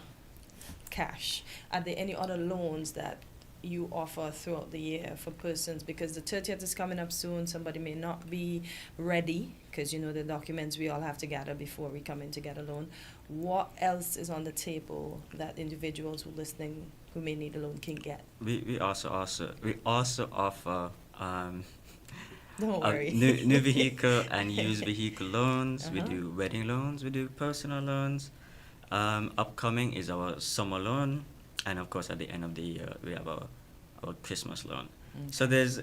cash, are there any other loans that you offer throughout the year for persons? Because the 30th is coming up soon. Somebody may not be ready because you know the documents we all have to gather before we come in to get a loan. What else is on the table that individuals who listening who may need a loan can get? We also offer don't worry. New vehicle and used vehicle loans. We do wedding loans. We do personal loans. Upcoming is our summer loan, and of course at the end of the year we have our Christmas loan. So there's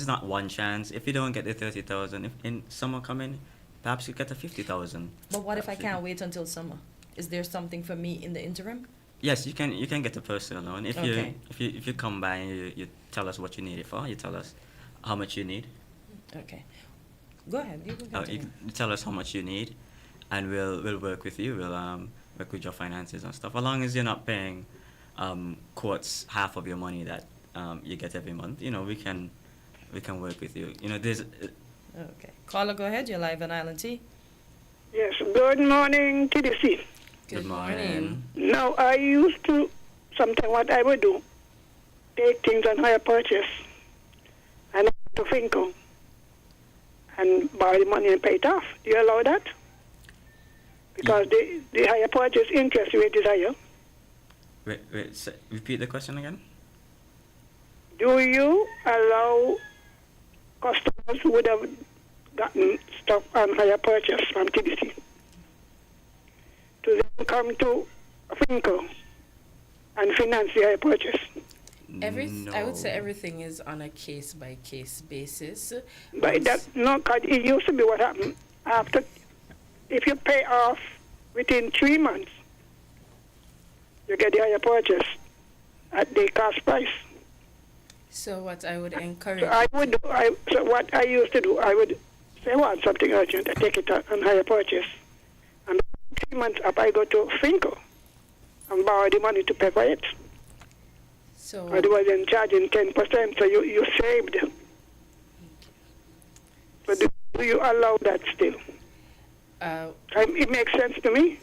not one chance. If you don't get the 30,000, if in summer coming, perhaps you get a 50,000. But what if I can't wait until summer? Is there something for me in the interim? Yes, you can get a personal loan if you come by and you tell us what you need it for. You tell us how much you need. Okay, go ahead. You tell us how much you need, and we'll work with you. We'll work with your finances and stuff. As long as you're not paying quotes half of your money that you get every month, you know, we can work with you. You know, there's. Okay, caller, go ahead. You're live on Island T. Yes. Good morning, TDC. Good morning. Now, I used to, sometimes what I would do, take things on hire purchase and to Finco and borrow the money and pay it off. Do you allow that? Because the higher purchase interest rate is higher. Wait, repeat the question again. Do you allow customers who would have gotten stuff on higher purchase from TDC to then come to Finco and finance the higher purchase? I would say everything is on a case-by-case basis. But cause it used to be what happened after. If you pay off within 3 months, you get the higher purchase at the cost price. So what I would encourage... So what I used to do, I would say, I want something urgent, I take it on higher purchase. And 3 months up, I go to Finco and borrow the money to pay for it. So otherwise, then charging 10%, so you saved. So do you allow that still? It makes sense to me.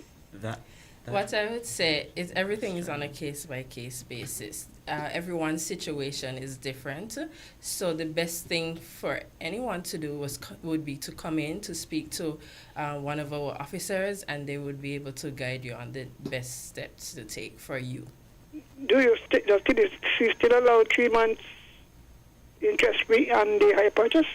What I would say is everything is on a case-by-case basis. Everyone's situation is different. So the best thing for anyone to do would be to come in to speak to one of our officers, and they would be able to guide you on the best steps to take for you. Does TDC still allow 3 months interest-free on the higher purchase?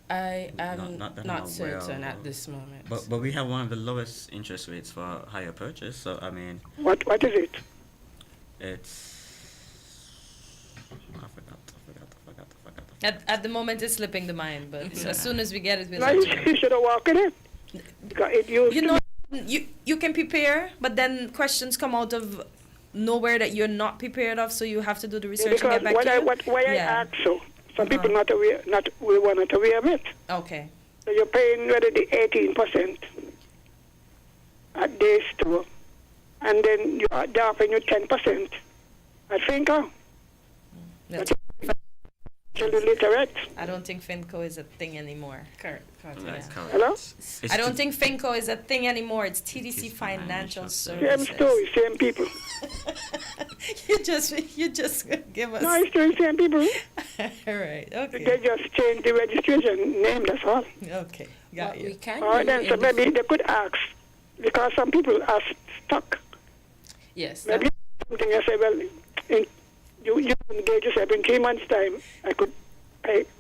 I am not certain at this moment. But we have one of the lowest interest rates for higher purchase. So I mean, what is it? It's I forgot. At the moment, it's slipping the mind, but as soon as we get it, we'll No, you should have walked in it. Because you can prepare, but then questions come out of nowhere that you're not prepared of, so you have to do the research and get back to you. I ask so. Some people not aware of it. Okay. So you're paying whether the 18% at day store, and then they're offering you 10% at Finco. That's literate. I don't think Finco is a thing anymore. Correct. Hello? I don't think Finco is a thing anymore. It's TDC Financial Services. Same story, same people. you just give us. No, it's still the same people. All right. Okay. They just changed the registration name. That's all. Okay. Got you. All right, then. So maybe they could ask, because some people are stuck. Yes. Maybe something I say, well, you engage yourself in 3 months' time. I could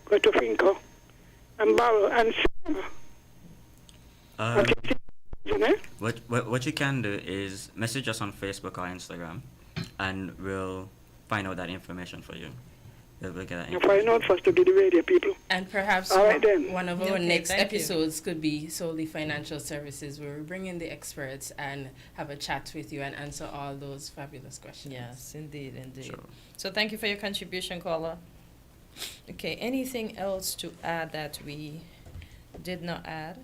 go to Finco and borrow and sell. What you can do is message us on Facebook or Instagram, and we'll find out that information for you. We'll get that You find out first to do the radio, people. And perhaps All right, then. one of our Okay, next thank you. episodes could be solely financial services, where we bring in the experts and have a chat with you and answer all those fabulous questions. Yes, indeed. Sure. So thank you for your contribution, caller. Okay, anything else to add that we did not add?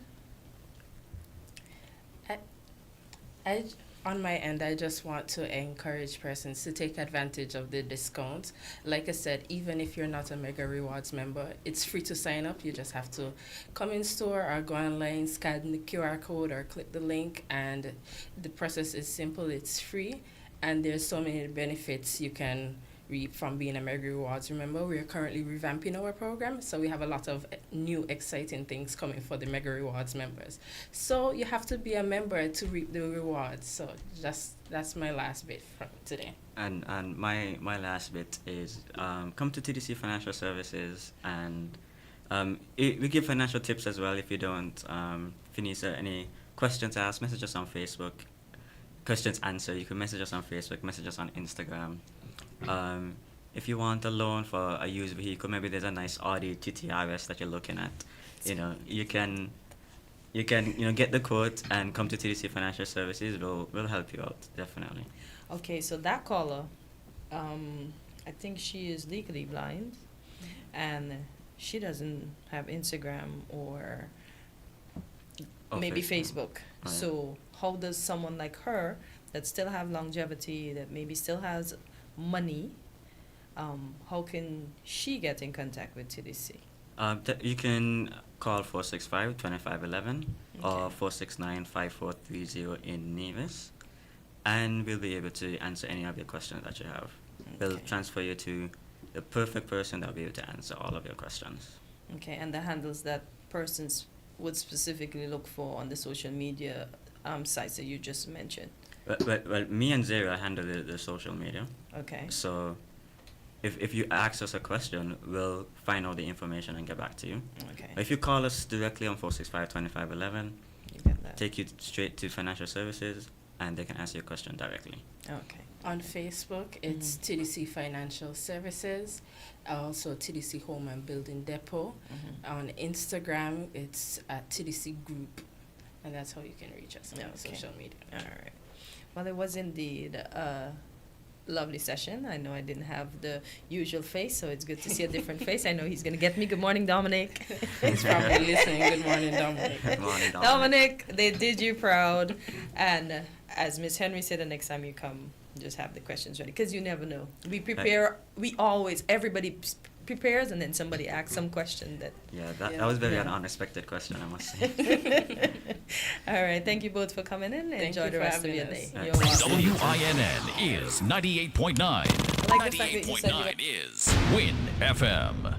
On my end, I just want to encourage persons to take advantage of the discount. Like I said, even if you're not a Mega Rewards member, it's free to sign up. You just have to come in store or go online, scan the QR code or click the link, and the process is simple. It's free, and there's so many benefits you can reap from being a Mega Rewards. Remember, we are currently revamping our program, so we have a lot of new exciting things coming for the Mega Rewards members. So you have to be a member to reap the rewards. So that's my last bit from today. And my last bit is come to TDC Financial Services, and we give financial tips as well. If you don't, if you need any questions asked, message us on Facebook. Questions answered, you can message us on Facebook, message us on Instagram. If you want a loan for a used vehicle, maybe there's a nice Audi TTRS that you're looking at, you can get the quote and come to TDC Financial Services. We'll help you out, definitely. Okay, so that caller, I think she is legally blind, and she doesn't have Instagram or maybe Facebook. Oh, yeah. So how does someone like her that still have longevity, that maybe still has money, how can she get in contact with TDC? You can call 465-2511 or 469-5430 in Nevis, and we'll be able to answer any of your questions that you have. We'll transfer you to the perfect person that will be able to answer all of your questions. Okay, and the handles that persons would specifically look for on the social media sites that you just mentioned? Well, me and Zara handle the social media. Okay. So if you ask us a question, we'll find out the information and get back to you. Okay. If you call us directly on 465-2511, take you straight to Financial Services, and they can answer your question directly. Okay. On Facebook, it's TDC Financial Services, also TDC Home and Building Depot. On Instagram, it's at TDC Group, and that's how you can reach us on social media. All right. Well, it was indeed a lovely session. I know I didn't have the usual face, so it's good to see a different face. I know he's going to get me. Good morning, Dominic. He's probably listening. Good morning, Dominic. Good morning, Dominic, they did you proud. And as Miss Henry said, the next time you come, just have the questions ready, because you never know. We prepare, everybody prepares, and then somebody asks some question that... Yeah, that was very an unexpected question, I must say. All right, thank you both for coming in. Enjoy the rest of your day. You're welcome. WINN is 98.9. 98.9 is Win FM.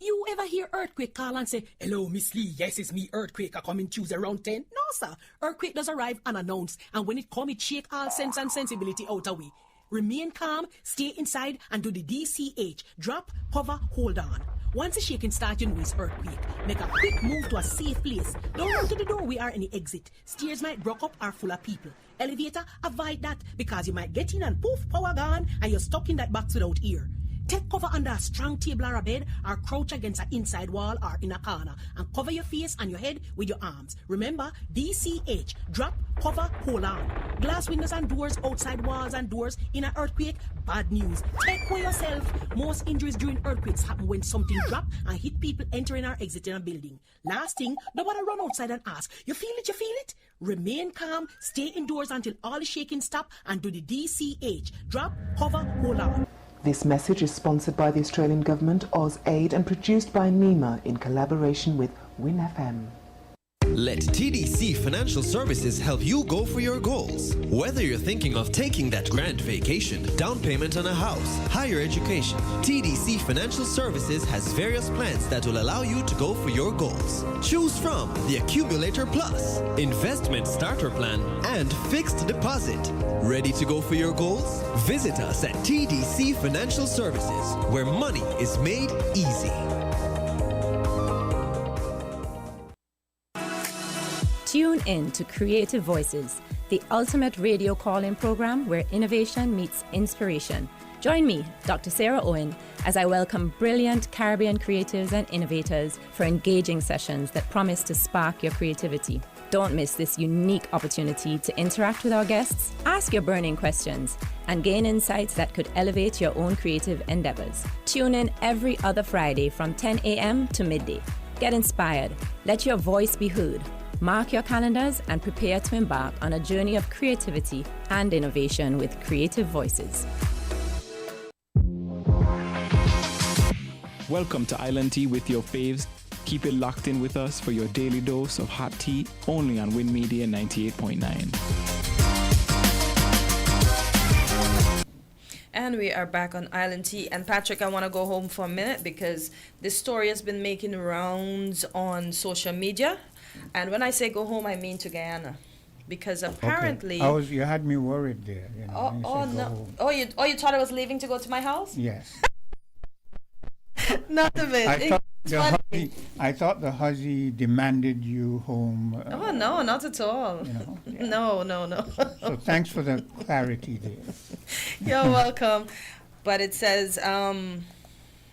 You ever hear earthquake call and say, "Hello, Miss Lee, yes, it's me, earthquake, I coming Tuesday around 10? No, sir. Earthquake does arrive unannounced, and when it come, it shake all sense and sensibility out of we. Remain calm, stay inside, and do the DCH. Drop, cover, hold on. Once the shaking starts, you know it's earthquake. Make a quick move to a safe place. Don't run to the door, we are any exit. Stairs might broke up or full of people. Elevator, avoid that, because you might get in and poof, power gone, and you're stuck in that box without ear. Take cover under a strong table or a bed, or crouch against an inside wall or in a corner, and cover your face and your head with your arms. Remember, DCH, drop, cover, hold on. Glass windows and doors, outside walls and doors in an earthquake, bad news. Take care yourself. Most injuries during earthquakes happen when something drop and hit people entering or exiting a building. Last thing, nobody run outside and ask, you feel it, you feel it? Remain calm, stay indoors until all the shaking stop, and do the DCH, drop, cover, hold on. This message is sponsored by the Australian Government, AusAid, and produced by NEMA in collaboration with Win FM. Let TDC Financial Services help you go for your goals. Whether you're thinking of taking that grand vacation, down payment on a house, higher education, TDC Financial Services has various plans that will allow you to go for your goals. Choose from the Accumulator Plus, Investment Starter Plan, and Fixed Deposit. Ready to go for your goals? Visit us at TDC Financial Services, where money is made easy. Tune in to Creative Voices, the ultimate radio call-in program where innovation meets inspiration. Join me, Dr. Sarah Owen, as I welcome brilliant Caribbean creatives and innovators for engaging sessions that promise to spark your creativity. Don't miss this unique opportunity to interact with our guests, ask your burning questions, and gain insights that could elevate your own creative endeavors. Tune in every other Friday from 10 a.m. to midday. Get inspired. Let your voice be heard. Mark your calendars and prepare to embark on a journey of creativity and innovation with Creative Voices. Welcome to Island Tea with your faves. Keep it locked in with us for your daily dose of hot tea, only on Win Media 98.9. And we are back on Island Tea. And Patrick, I want to go home for a minute because this story has been making rounds on social media. And when I say go home, I mean to Guyana, because apparently you had me worried there. You know, no! You thought I was leaving to go to my house? Yes. Not a bit. I thought the hussy demanded you home. Oh no, not at all. You know, yeah. No. So thanks for the clarity there. You're welcome. But it says.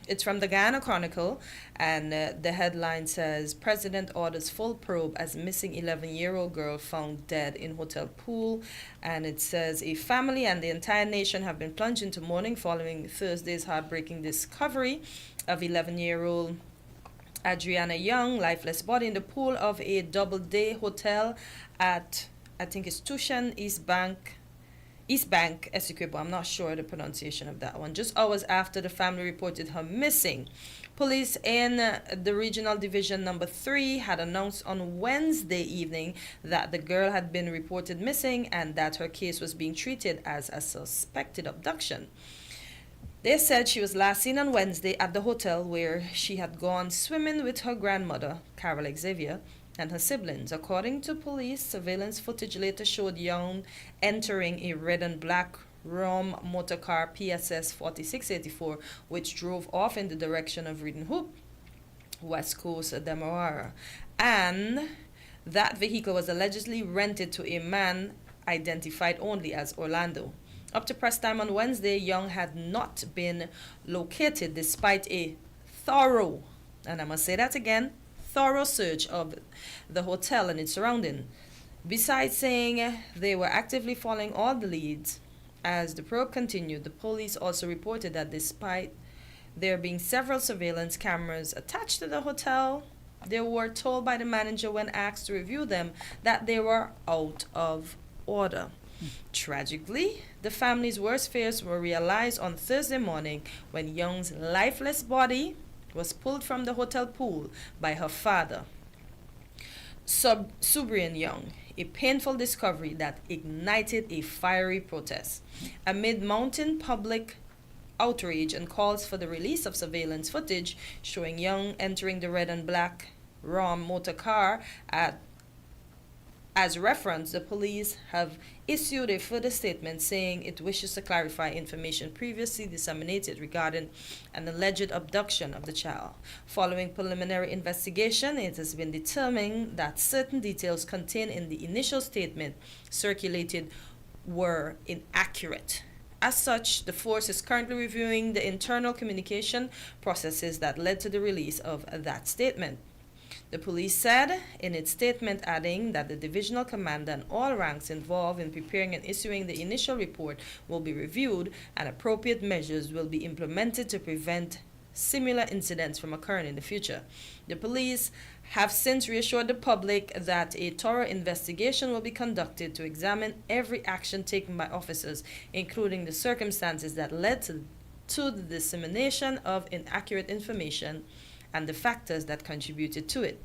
It's from the Guyana Chronicle, and the headline says, President orders full probe as missing 11-year-old girl found dead in hotel pool. And it says, a family and the entire nation have been plunged into mourning following Thursday's heartbreaking discovery of 11-year-old Adriana Young, lifeless body in the pool of a double-day hotel at, I think it's Tushan, East Bank, Essequibo. I'm not sure the pronunciation of that one. Just hours after the family reported her missing. Police in the Regional Division Number 3 had announced on Wednesday evening that the girl had been reported missing and that her case was being treated as a suspected abduction. They said she was last seen on Wednesday at the hotel where she had gone swimming with her grandmother, Carol Xavier, and her siblings. According to police, surveillance footage later showed Young entering a red and black Rom motorcar PSS 4684, which drove off in the direction of Reading Hoop, West Coast Demerara. And that vehicle was allegedly rented to a man identified only as Orlando. Up to press time on Wednesday, Young had not been located despite a thorough, and I must say that again, thorough search of the hotel and its surrounding. Besides saying they were actively following all the leads, As the probe continued, the police also reported that despite there being several surveillance cameras attached to the hotel, they were told by the manager when asked to review them that they were out of order. Tragically, the family's worst fears were realized on Thursday morning when Young's lifeless body was pulled from the hotel pool by her father, Subrian Young, a painful discovery that ignited a fiery protest. Amid mounting public outrage and calls for the release of surveillance footage showing Young entering the red and black Ram motor car as reference, the police have issued a further statement saying it wishes to clarify information previously disseminated regarding an alleged abduction of the child. Following preliminary investigation, it has been determined that certain details contained in the initial statement circulated were inaccurate. As such, the force is currently reviewing the internal communication processes that led to the release of that statement. The police said in its statement, adding that the divisional commander and all ranks involved in preparing and issuing the initial report will be reviewed and appropriate measures will be implemented to prevent similar incidents from occurring in the future. The police have since reassured the public that a thorough investigation will be conducted to examine every action taken by officers, including the circumstances that led to the dissemination of inaccurate information and the factors that contributed to it.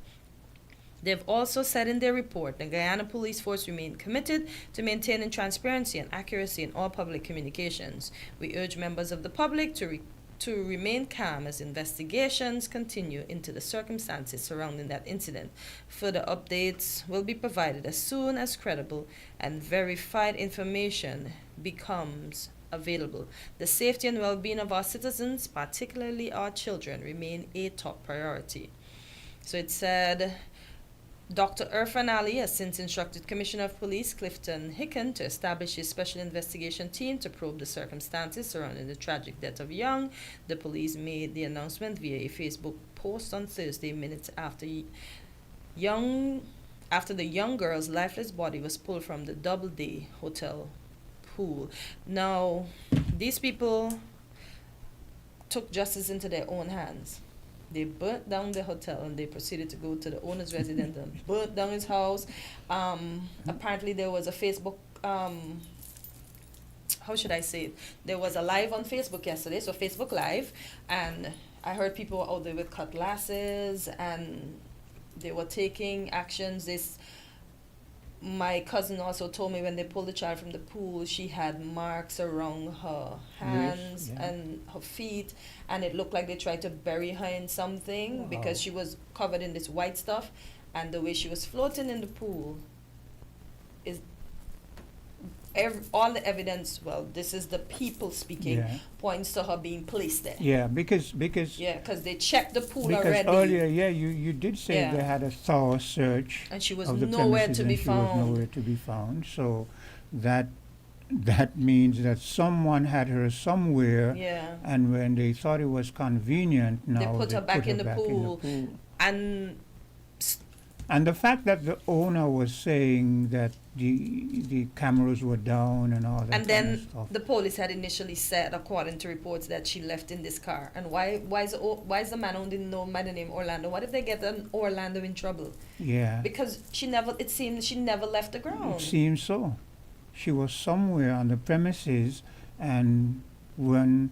They've also said in their report the Guyana Police Force remain committed to maintaining transparency and accuracy in all public communications. We urge members of the public to remain calm as investigations continue into the circumstances surrounding that incident. Further updates will be provided as soon as credible and verified information becomes available. The safety and well-being of our citizens, particularly our children, remain a top priority. So it said, Dr. Irfan Ali has since instructed Commissioner of Police Clifton Hicken to establish a special investigation team to probe the circumstances surrounding the tragic death of Young. The police made the announcement via a Facebook post on Thursday, minutes after the young girl's lifeless body was pulled from the Doubleday Hotel pool. Now, these people took justice into their own hands. They burnt down the hotel and they proceeded to go to the owner's residence and burnt down his house. Apparently there was a Facebook, how should I say it? There was a live on Facebook yesterday, so Facebook Live, and I heard people out there with cutlasses and they were taking actions. My cousin also told me when they pulled the child from the pool, she had marks around her hands and her feet, and it looked like they tried to bury her in something because she was covered in this white stuff, and the way she was floating in the pool is all the evidence, well, this is the people speaking, points to her being placed there. Yeah, because they checked the pool because already. Earlier, you did say they had a thorough search, and she was of the nowhere premises to be and she found. was nowhere to be found. So that means that someone had her somewhere, and when they thought it was convenient, now they put her back in the pool. And the fact that the owner was saying that the cameras were down and all that and kind of then stuff. the police had initially said, according to reports, that she left in this car. And why is the man only known by the name Orlando? What if they get Orlando in trouble? Yeah. Because it seems she never left the ground. It seems so. She was somewhere on the premises, and when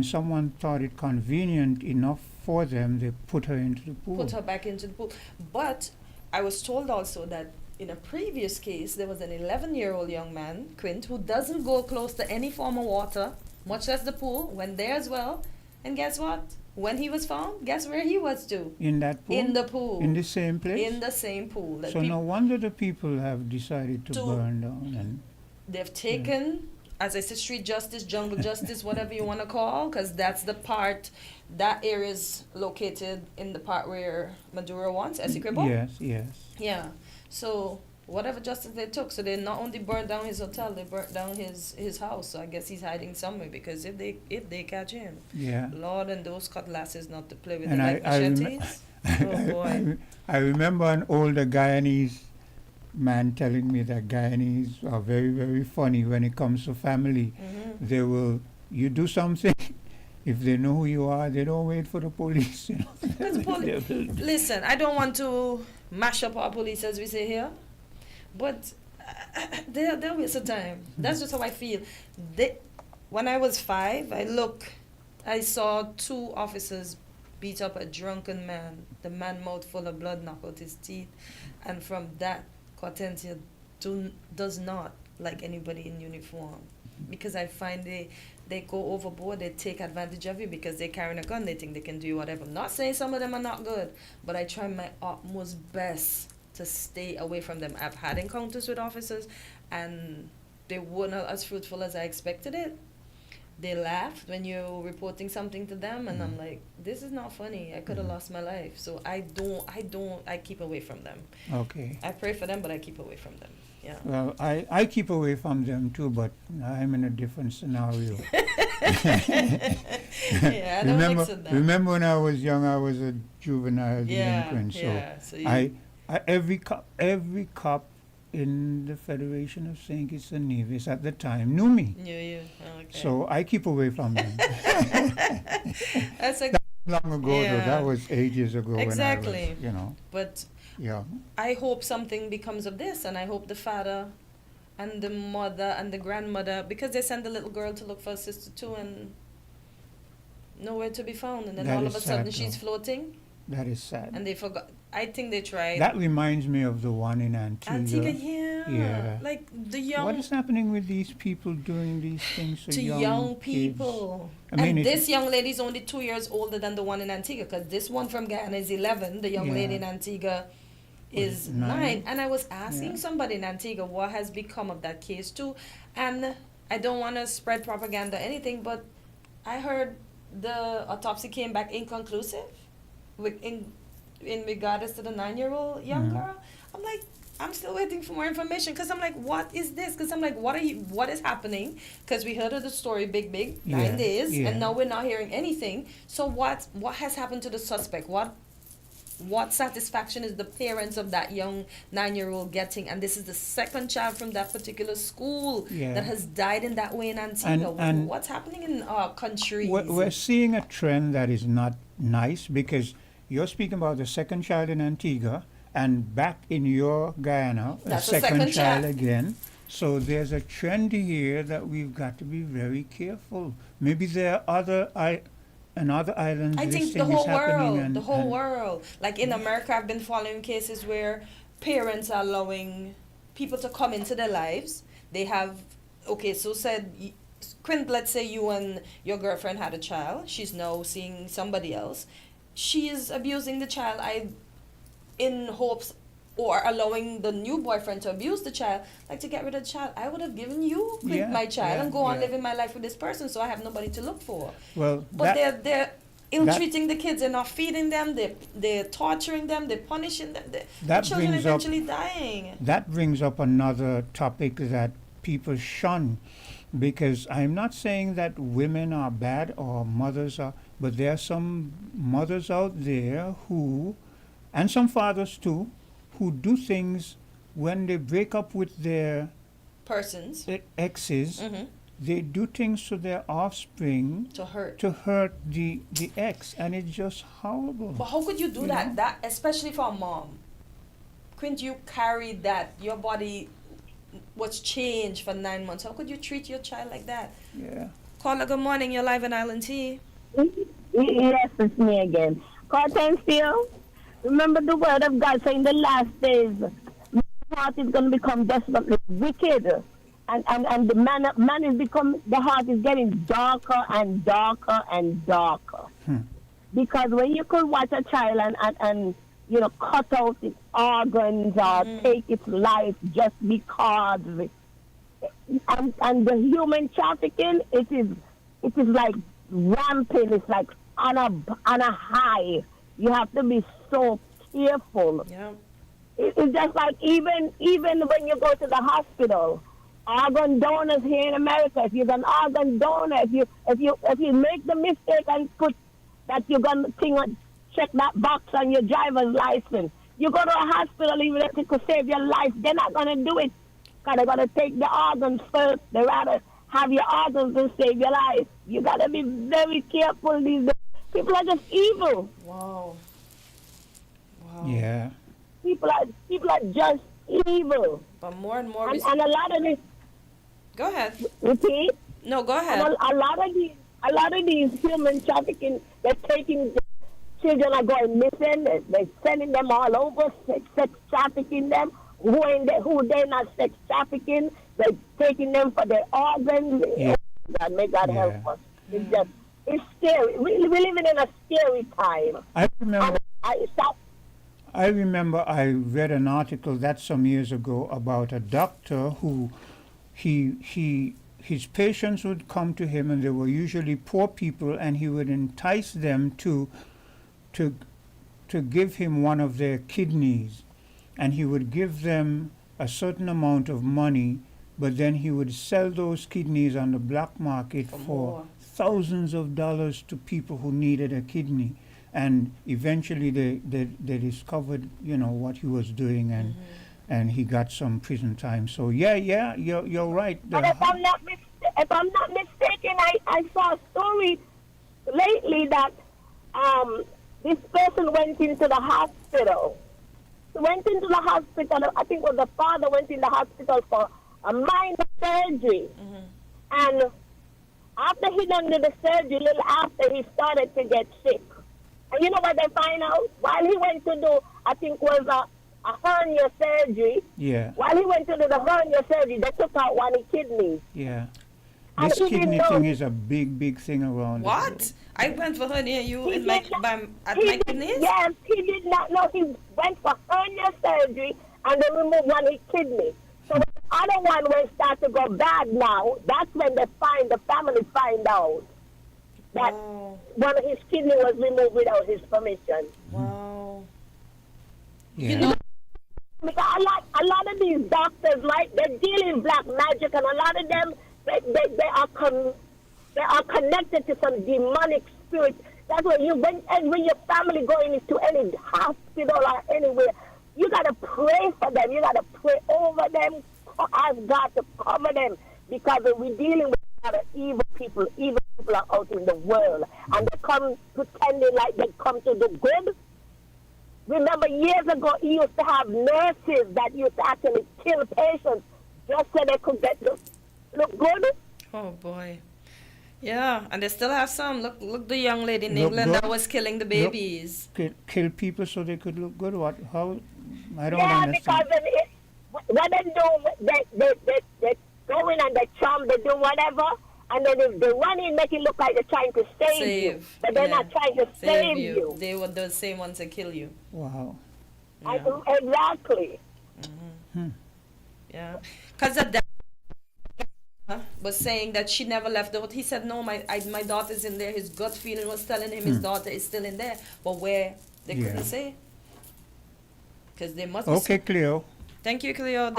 someone thought it convenient enough for them, they put her into the pool. Put her back into the pool. But I was told also that in a previous case, there was an 11-year-old young man, Quint, who doesn't go close to any form of water, much less the pool, went there as well. And guess what? When he was found, guess where he was too? In that pool? In the pool. In the same place? In the same pool. So no wonder the people have decided to burn down. And they've taken, as I said, street justice, jungle justice, whatever you want to call, because that's the part, that area is located in the part where Maduro wants, Essequibo. Yes. Yeah. So whatever justice they took, so they not only burnt down his hotel, they burnt down his house. So I guess he's hiding somewhere, because if they catch him, Lord, and those cutlasses not to play with, and like machetes. Oh boy. I remember an older Guyanese man telling me that Guyanese are very, very funny when it comes to family. They will, you do something, if they know who you are, they don't wait for the police. You know? Listen, I don't want to mash up our police, as we say here, but they'll waste of time. That's just how I feel. When I was 5, I saw 2 officers beat up a drunken man. The man mouth full of blood, knocked out his teeth, and from that, Cortensia does not like anybody in uniform, because I find they go overboard, they take advantage of you because they're carrying a gun, they think they can do whatever. I'm not saying some of them are not good, but I try my utmost best to stay away from them. I've had encounters with officers, and they weren't as fruitful as I expected it. They laughed when you're reporting something to them, and I'm like, this is not funny. I could have lost my life. So I keep away from them. Okay. I pray for them, but I keep away from them. Yeah. Well, I keep away from them too, but I'm in a different scenario. Yeah, I don't mix with them. Remember when I was young, I was a juvenile delinquent. So every cop in the Federation of St. Kitts and Nevis at the time knew me. Knew you. Oh, okay. So I keep away from them. That's long ago, though. That was ages ago. Exactly. When I was, you know. But yeah. I hope something becomes of this, and I hope the father and the mother and the grandmother, because they send the little girl to look for a sister too, and nowhere to be found, and then all of a sudden she's floating. That is sad. And they forgot. I think they tried. That reminds me of the one in Antigua. Antigua, yeah. Like the young. What is happening with these people doing these things to young people? I mean, and this young lady is only 2 years older than the one in Antigua, because this one from Guyana is 11. The young lady in Antigua is 9. And I was asking somebody in Antigua what has become of that case too. And I don't want to spread propaganda or anything, but I heard the autopsy came back inconclusive in regards to the 9-year-old young girl. I'm like, I'm still waiting for more information, because I'm like, what is this? Because I'm like, what is happening? Because we heard of the story, big 9 days, and now we're not hearing anything. So what has happened to the suspect? What satisfaction is the parents of that young 9-year-old getting? And this is the second child from that particular school that has died in that way in Antigua. And what's happening in our country? We're seeing a trend that is not nice, because you're speaking about the second child in Antigua, and back in your Guyana, a second child again. So there's a trend here that we've got to be very careful. Maybe there are other islands. I think the whole world. Like in America, I've been following cases where parents are allowing people to come into their lives. They have, Quint, let's say you and your girlfriend had a child. She's now seeing somebody else. She is abusing the child in hopes, or allowing the new boyfriend to abuse the child, like to get rid of the child. I would have given you my child and go on living my life with this person, so I have nobody to look for. Well, but they're ill-treating the kids. They're not feeding them. They're torturing them. They're punishing them. The children eventually dying. That brings up another topic that people shun, because I'm not saying that women are bad or mothers are, but there are some mothers out there who, and some fathers too, who do things when they break up with their exes. They do things to their offspring to hurt the ex, and it's just horrible. But how could you do that? That, especially for a mom. Couldn't you carry that? Your body was changed for 9 months. How could you treat your child like that? Yeah. Caller, good morning. You're live on Island T. Yes, it's me again. Cortensia, remember the word of God saying the last days, my heart is going to become desperately wicked. And the man is the heart is getting darker and darker and darker. Because when you could watch a child and cut out its organs or take its life just because, and the human trafficking, it is like rampant. It's like on a high. You have to be so careful. Yeah. It's just like even when you go to the hospital, organ donors here in America, if you're an organ donor, if you make the mistake and put that you're gonna check that box on your driver's license, You go to a hospital even if it could save your life, they're not going to do it. Because they're going to take the organs first. They rather have your organs than save your life. You got to be very careful these days. People are just evil. Wow. Yeah. People are just evil. But more and more... And a lot of this... Go ahead. Repeat? No, go ahead. And a lot of these human trafficking, they're taking... Children are going missing. They're sending them all over, sex trafficking them. Who they're not sex trafficking. They're taking them for their organs. Yeah. God, may God help us. It's scary. We're living in a scary time. I remember I read an article that some years ago about a doctor who his patients would come to him, and they were usually poor people, and he would entice them to give him one of their kidneys, and he would give them a certain amount of money, but then he would sell those kidneys on the black market for thousands of dollars to people who needed a kidney. And eventually they discovered, what he was doing, and he got some prison time. So you're right. But if I'm not mistaken, I saw a story lately that this person went into the hospital. He went into the hospital. I think it was the father went in the hospital for a minor surgery, and after he done the surgery, a little after, he started to get sick. And you know what they find out? While he went to do, I think was a hernia surgery. Yeah. While he went to do the hernia surgery, they took out one of his kidneys. Yeah. And This he kidney didn't know- thing is a big thing around. What? I went for hernia. You in my kidneys? Yes, he did not know. He went for hernia surgery and they removed one of his kidneys. So when the other one will start to go bad now, that's when the family find out that one of his kidney was removed without his permission. Wow. Yeah. You know, because a lot of these doctors, like, they're dealing black magic, and a lot of them, they are connected to some demonic spirit. That's why when your family going into any hospital or anywhere, you gotta pray for them. You gotta pray over them. Ask God to cover them, because we're dealing with a lot of evil people. Evil people are out in the world, and they come pretending like they come to do good. Remember, years ago, he used to have nurses that used to actually kill patients just so they could look good. Oh boy. Yeah, and they still have some. Look, the young lady in Look England good? that was killing the babies. Kill people so they could look good. What? How? I don't Yeah, understand. because what they do, they go in and they charm, they do whatever, and then if they run in, make it look like they're trying to save you, but they're not trying to save you. They were the same ones that kill you. Wow. Exactly. Yeah, because the dad was saying that she never left out. He said, no, my daughter's in there. His gut feeling was telling him his daughter is still in there, but where, they couldn't say. Because they must be Okay, Cleo. Thank you, Cleo.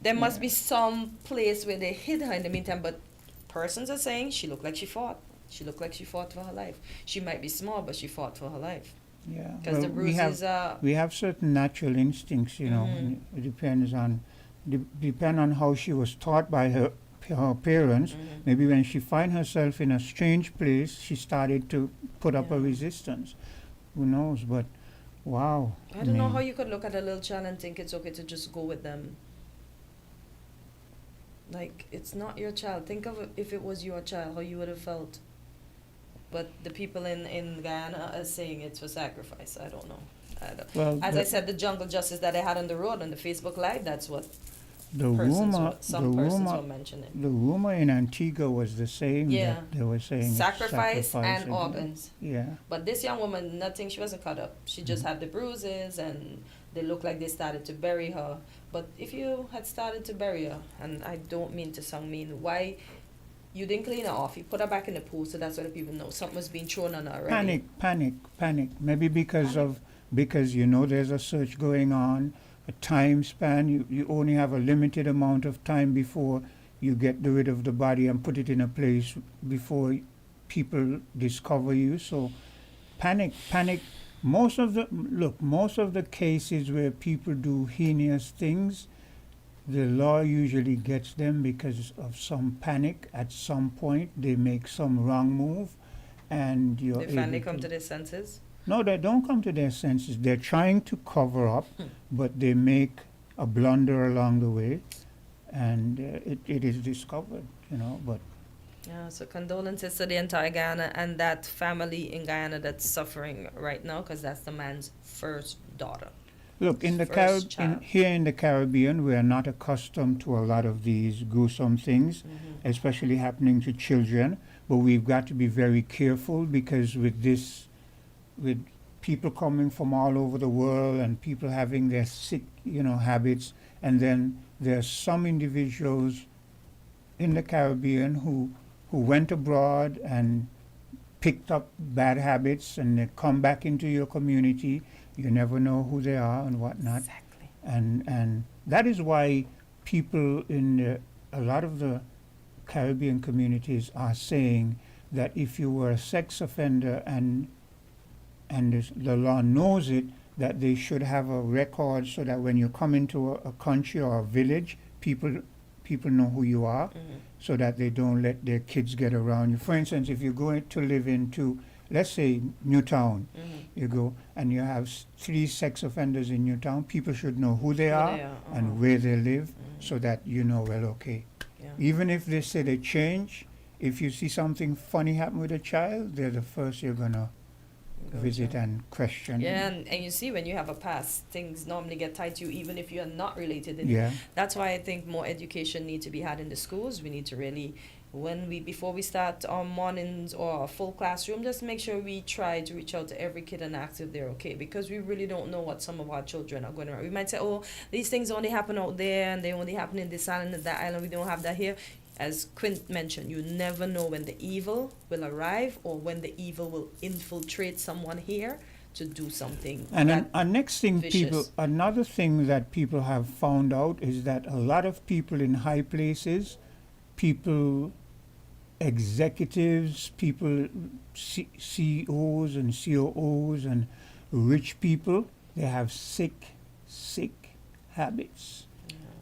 There must be some place where they hid her in the meantime, but persons are saying she looked like she fought. She looked like she fought for her life. She might be small, but she fought for her life. Yeah. Because the bruises are... We have certain natural instincts, and it depends on how she was taught by her parents. Maybe when she find herself in a strange place, she started to put up a resistance. Who knows? But wow. I don't know how you could look at a little child and think it's okay to just go with them. Like, it's not your child. Think of it, if it was your child, how you would have felt. But the people in Guyana are saying it's for sacrifice. I don't know. Well, as I said, the jungle justice that they had on the road on the Facebook Live, that's what some persons were mentioning. The rumor in Antigua was the same. Yeah. That they were saying sacrifice and organs. Yeah. But this young woman, nothing, she wasn't cut up. She just had the bruises, and they looked like they started to bury her. But if you had started to bury her, and I don't mean to sound mean, why you didn't clean her off? You put her back in the pool, so that's what the people know. Something was being thrown on her already. Panic. Maybe because there's a search going on, a time span. You only have a limited amount of time before you get rid of the body and put it in a place before people discover you. So panic Most of the cases where people do heinous things, the law usually gets them because of some panic. At some point, they make some wrong move, and you're They finally able come to their senses. No, they don't come to their senses. They're trying to cover up, but they make a blunder along the way, and it is discovered, but Yeah, so condolences to the entire Guyana and that family in Guyana that's suffering right now, because that's the man's first daughter. look, in the First child. here in the Caribbean, we are not accustomed to a lot of these gruesome things, especially happening to children. But we've got to be very careful because with people coming from all over the world and people having their sick, habits, and then there's some individuals in the Caribbean who went abroad and picked up bad habits and they come back into your community. You never know who they are and whatnot. Exactly. And that is why people in a lot of the Caribbean communities are saying that if you were a sex offender and the law knows it, that they should have a record so that when you come into a country or a village, people know who you are, so that they don't let their kids get around you. For instance, if you're going to live into, let's say, Newtown, you go and you have 3 sex offenders in Newtown, people should know who they are and where they live, so that well, okay. Yeah. Even if they say they change, if you see something funny happen with a child, they're the first you're going to visit and question. Yeah, and you see, when you have a past, things normally get tied to you, even if you're not related. Yeah. That's why I think more education needs to be had in the schools. We need to really, before we start our mornings or a full classroom, just make sure we try to reach out to every kid and ask if they're okay, because we really don't know what some of our children are going around. We might say, oh, these things only happen out there and they only happen in this island and that island. We don't have that here. As Quint mentioned, you never know when the evil will arrive or when the evil will infiltrate someone here to do something. And next thing, vicious. another thing that people have found out is that a lot of people in high places, executives, people, CEOs and COOs and rich people, they have sick habits.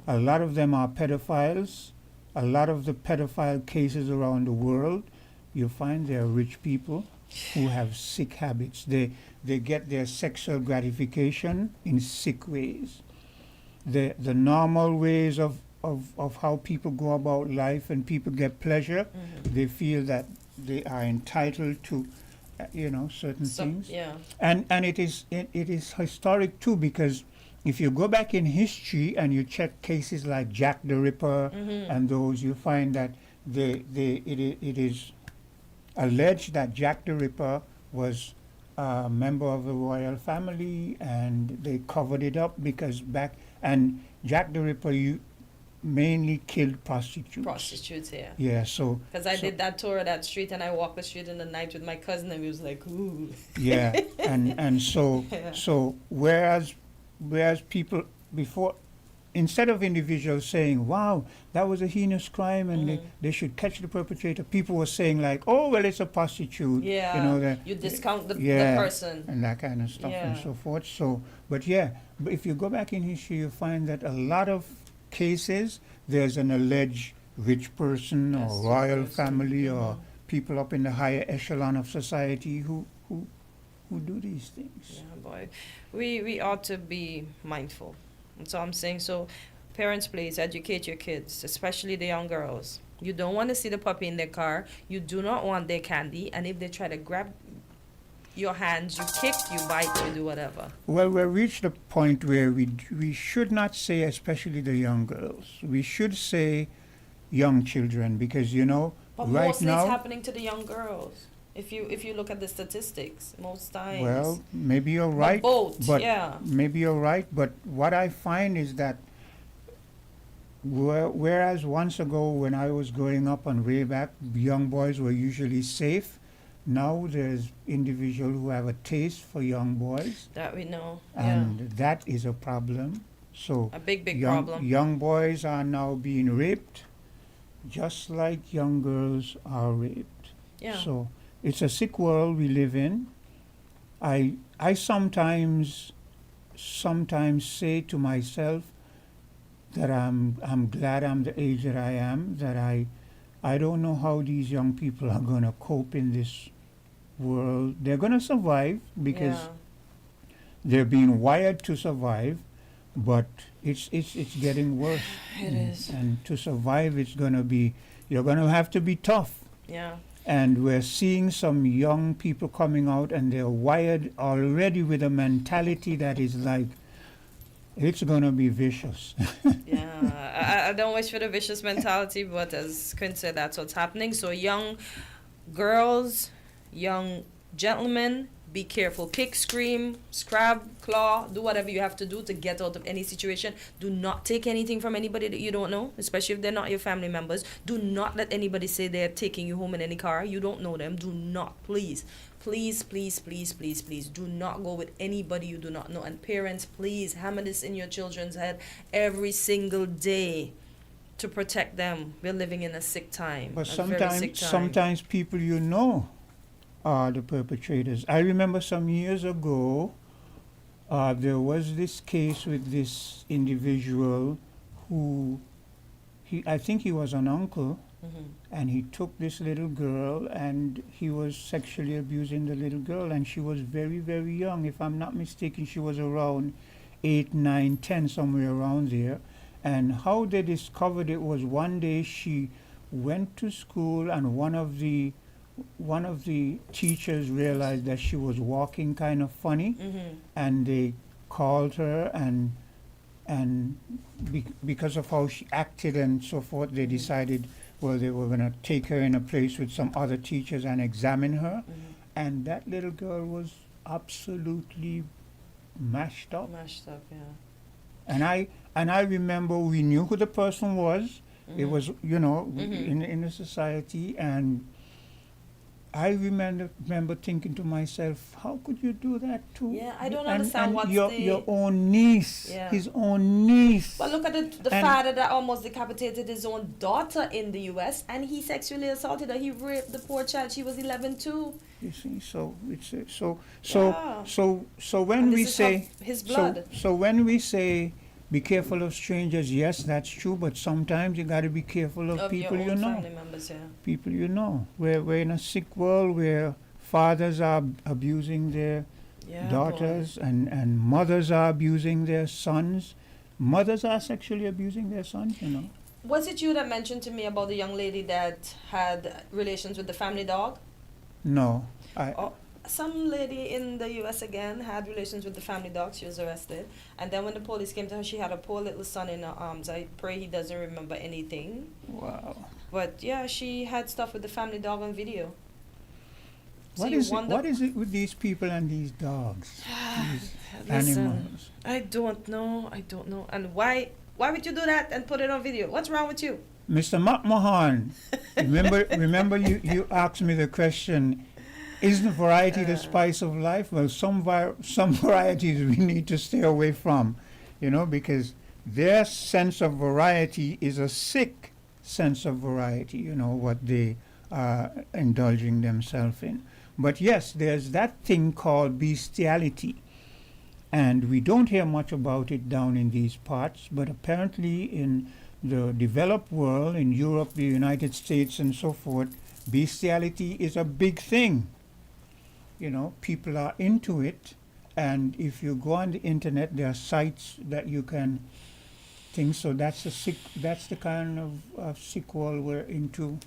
A lot of them are pedophiles. A lot of the pedophile cases around the world, you find they are rich people who have sick habits. They get their sexual gratification in sick ways. The normal ways of how people go about life and people get pleasure, they feel that they are entitled to certain things. Yeah. And it is historic too, because if you go back in history and you check cases like Jack the Ripper and those, you find that it is alleged that Jack the Ripper was a member of the royal family, and they covered it up because and Jack the Ripper mainly killed prostitutes. Prostitutes, yeah. Yeah, so... Because I did that tour of that street, and I walked the street in the night with my cousin, and we was like, ooh. Yeah, and so Yeah. so whereas people before, instead of individuals saying, wow, that was a heinous crime and they should catch the perpetrator, people were saying like, oh, well, it's a prostitute. Yeah, you discount the person. And that kind of stuff and Yeah. so forth. So, but if you go back in history, you find that a lot of cases, there's an alleged rich person or royal family or people up in the higher echelon of society who do these things. Yeah, boy. We ought to be mindful. That's all I'm saying. So, parents, please educate your kids, especially the young girls. You don't want to see the puppy in their car. You do not want their candy. And if they try to grab your hands, you kick, you bite, you do whatever. Well, we've reached a point where we should not say, especially the young girls. We should say young children, because But right mostly now. it's happening to the young girls. If you look at the statistics, most times. Well, maybe you're right. Maybe you're right. But what I find is that whereas once ago when I was growing up and way back, young boys were usually safe. Now there's individuals who have a taste for young boys. That we know. And that is a problem. So a big problem. Young boys are now being raped, just like young girls are raped. Yeah. So it's a sick world we live in, I sometimes say to myself that I'm glad I'm the age that I am, that I don't know how these young people are going to cope in this world. They're going to survive because they're being wired to survive, but it's getting worse. It is. And to survive, you're going to have to be tough. Yeah. And we're seeing some young people coming out, and they're wired already with a mentality that is like, it's going to be vicious. Yeah, I don't wish for the vicious mentality, but as Quinn said, that's what's happening. So young girls, young gentlemen, be careful. Kick, scream, scrab, claw, do whatever you have to do to get out of any situation. Do not take anything from anybody that you don't know, especially if they're not your family members. Do not let anybody say they're taking you home in any car. You don't know them. Do not, please. Please, please, please, please, please, do not go with anybody you do not know. And parents, please hammer this in your children's head every single day to protect them. We're living in a sick time. But a very sick time. sometimes people you know are the perpetrators. I remember some years ago, there was this case with this individual who, I think he was an uncle, and he took this little girl and he was sexually abusing the little girl, and she was very, very young. If I'm not mistaken, she was around 8, 9, 10, somewhere around there. And how they discovered it was one day she went to school, and one of the teachers realized that she was walking kind of funny, and they called her, and because of how she acted and so forth, they decided, well, they were going to take her in a place with some other teachers and examine her, and that little girl was absolutely mashed up. Yeah. And I remember we knew who the person was. It was, in the society, and I remember thinking to myself, how could you do that to? Yeah, I don't understand what's your own niece, Yeah. his own niece. But look at the father that almost decapitated his own daughter in the U.S. and he sexually assaulted her. He raped the poor child. She was 11 too. You see, so it's so when And we this is say his blood. So when we say be careful of strangers, yes, that's true. But sometimes you got to be careful of people your you own know. family members, yeah. People you know. We're in a sick world where fathers are abusing their daughters, and mothers are abusing their sons. Mothers are sexually abusing their sons, you know. Was it you that mentioned to me about the young lady that had relations with the family dog? No, Some lady in the U.S. again had relations with the family dog. She was arrested. And then when the police came to her, she had a poor little son in her arms. I pray he doesn't remember anything. Wow. But yeah, she had stuff with the family dog on video. What is it with these people and these dogs? These animals? I don't know. And why would you do that and put it on video? What's wrong with you? Mr. McMahon, remember you asked me the question, isn't variety the spice of life? Well, some varieties we need to stay away from, because their sense of variety is a sick sense of variety, what they are indulging themselves in. But yes, there's that thing called bestiality, and we don't hear much about it down in these parts, but apparently in the developed world, in Europe, the United States, and so forth, bestiality is a big thing. People are into it, and if you go on the internet, there are sites that you can think. So that's the kind of sick world we're into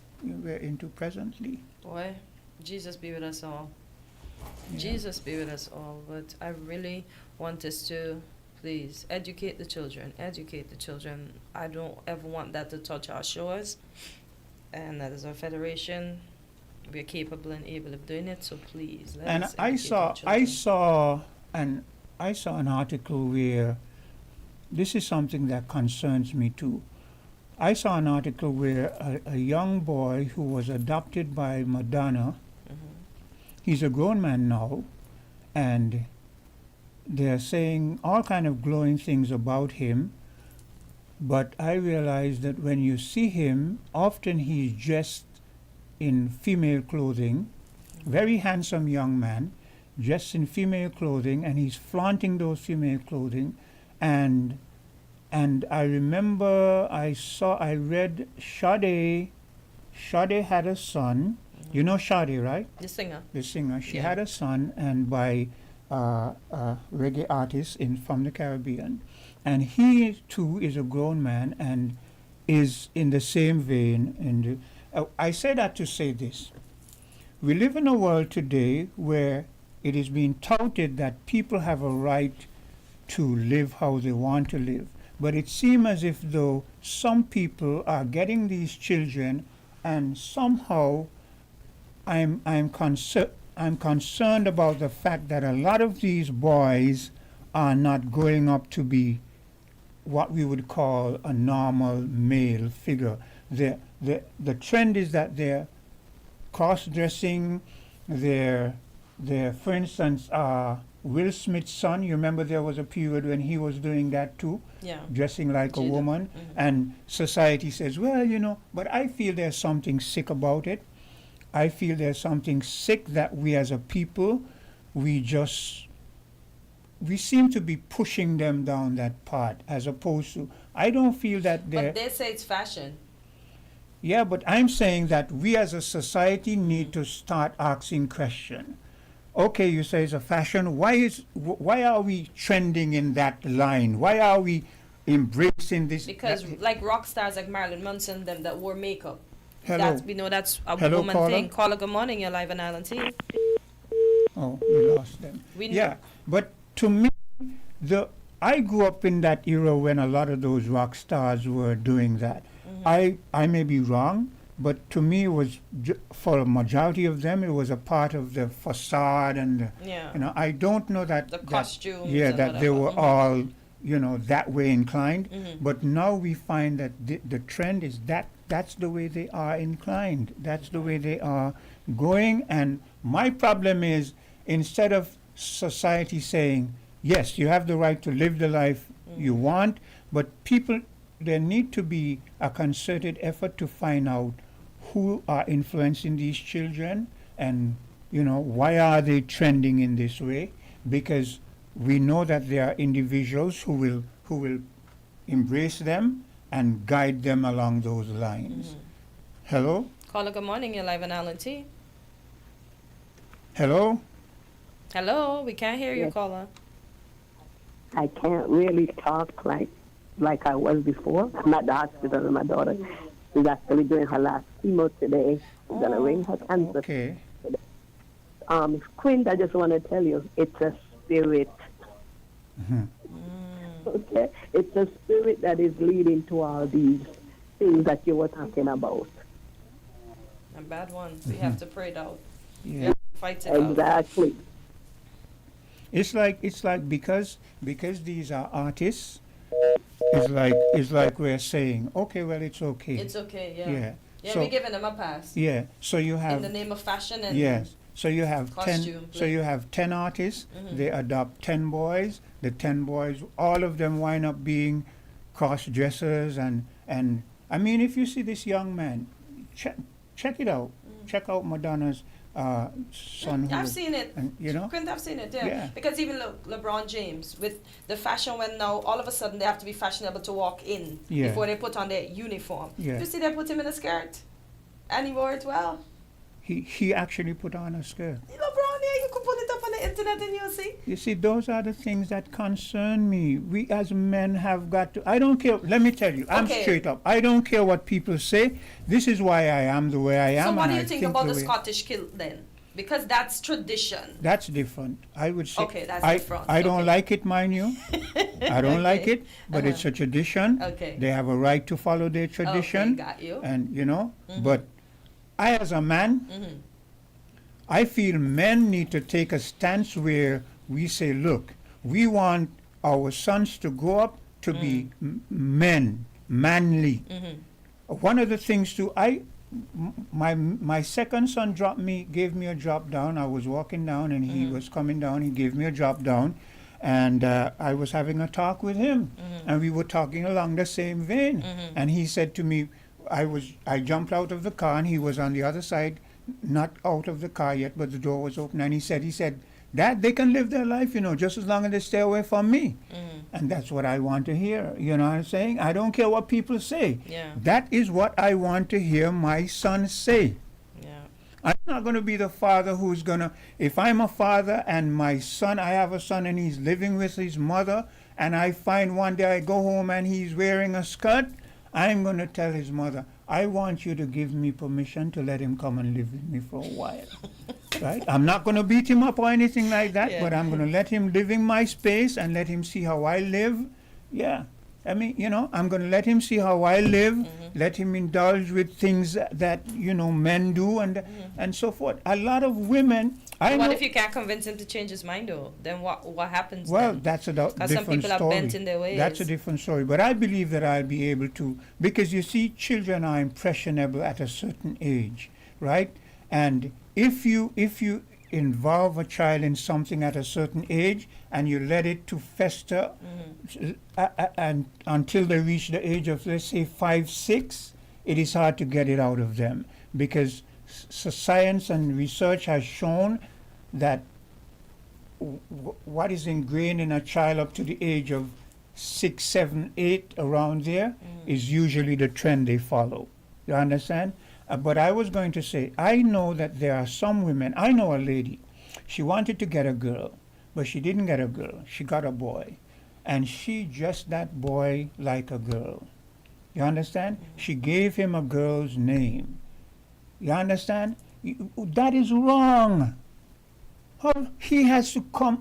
presently. Boy, Jesus be with us all. Yeah. Jesus be with us all. But I really want us to please educate the children. I don't ever want that to touch our shores, and that is our federation. We're capable and able of doing it, so please let And us I educate our saw children. I saw an article where this is something that concerns me too. I saw an article where a young boy who was adopted by Madonna, he's a grown man now, and they're saying all kind of glowing things about him, but I realized that when you see him, often he's dressed in female clothing, very handsome young man, dressed in female clothing, and he's flaunting those female clothing, and I remember I read Sade had a son. You know Sade, right? The singer. The singer. She Yeah. had a son, and by reggae artist from the Caribbean, and he too is a grown man and is in the same vein. And I say that to say this: we live in a world today where it is being touted that people have a right to live how they want to live, but it seems as if though some people are getting these children, and somehow I'm concerned about the fact that a lot of these boys are not growing up to be what we would call a normal male figure. The trend is that they're cross-dressing, they're for instance, Will Smith's son, you remember there was a period when he was doing that too? Yeah. Dressing like a Jada. woman. And society says, well, but I feel there's something sick about it. I feel there's something sick that we as a people, we seem to be pushing them down that path, as opposed to, I don't feel that But they say it's fashion. yeah, but I'm saying that we as a society need to start asking questions. Okay, you say it's a fashion. Why are we trending in that line? Why are we embracing this? Because like rock stars like Marilyn Manson, them that wore makeup. Hello. We know that's a Hello, woman caller? thing. Caller, good morning. You're live on Island T. Oh, we lost them. Yeah, but to me, I grew up in that era when a lot of those rock stars were doing that. I may be wrong, but to me, it was for a majority of them, it was a part of the facade, and Yeah. I don't know that The costumes Yeah, and that they whatever. were all that way inclined. Mhm. But now we find that the trend is that's the way they are inclined. That's the way they are going. And my problem is, instead of society saying, yes, you have the right to live the life you want, but there need to be a concerted effort to find out who are influencing these children, and why are they trending in this way, because we know that there are individuals who will embrace them and guide them along those lines. Hello? Caller, good morning. You're live on Island T. Hello? Hello, we can't hear you, Yes. caller. I can't really talk like I was before. I'm at the hospital and my daughter is actually doing her last chemo today. She's gonna ring her cancer. Okay. Quint, I just want to tell you, it's a spirit. Okay? It's a spirit that is leading to all these things that you were talking about. A bad one. We have to pray it out. Yeah. We have to fight it out. Exactly. It's like because these are artists, it's like we're saying, okay, well, it's okay. It's okay, yeah. Yeah. Yeah, So- we're giving them a pass. Yeah. So you have In the name of fashion and yes. So you have costume, 10. So you have 10 artists. Mhm. They adopt 10 boys. The 10 boys, all of them wind up being cross-dressers, and I mean, if you see this young man, check it out. Check out Madonna's son. I've seen it. And, Quint, I've seen it, yeah. Yeah. Because even LeBron James, with the fashion, when now all of a sudden they have to be fashionable to walk in Yeah. before they put on their uniform. Yeah. You see, they put him in a skirt, and he wore it well. He actually put on a skirt. LeBron, yeah, you could put it up on the internet and you'll see. You see, those are the things that concern me. We as men have got to. I don't care. Let me tell you, I'm Okay. straight up. I don't care what people say. This is why I am the way I am. So what and do I you think about the way- Scottish kilt then? Because that's tradition. That's different. I would say. Okay, that's I, different. I don't Okay. like it, mind you. I don't like it, but it's a tradition. Okay. They have a right to follow their tradition. got you. And Mhm. but I, as a man, Mhm. I feel men need to take a stance where we say, look, we want our sons to grow up to be men, manly. One of the things too, my second son gave me a drop down. I was walking down and he was coming down. He gave me a drop down, and I was having a talk with him, and we were talking along the same vein. And he said to me, I jumped out of the car and he was on the other side, not out of the car yet, but the door was open, and he said, That they can live their life, just as long as they stay away from me. And that's what I want to hear. You know what I'm saying? I don't care what people say. Yeah. That is what I want to hear my son say. Yeah. I'm not going to be the father who's going to, if I'm a father and my son, I have a son and he's living with his mother, and I find one day I go home and he's wearing a skirt, I'm going to tell his mother, I want you to give me permission to let him come and live with me for a while. Right? I'm not going to beat him up or anything like that, but I'm going to let him live in my space and let him see how I live. Yeah. I mean, I'm going to let him see how I live, let him indulge with things that, men do and so forth. A lot of women... What if you can't convince him to change his mind, though? Then what happens Well, then? that's a different story. Because some people are bent in their ways. That's a different story. But I believe that I'll be able to... Because, you see, children are impressionable at a certain age, right? And if you involve a child in something at a certain age and you let it to fester and until they reach the age of, let's say, 5, 6, it is hard to get it out of them, because science and research has shown that what is ingrained in a child up to the age of 6, 7, 8, around there, is usually the trend they follow. You understand? But I was going to say, I know that there are some women. I know a lady. She wanted to get a girl, but she didn't get a girl. She got a boy. And she dressed that boy like a girl. You understand? She gave him a girl's name. You understand? That is wrong. He has to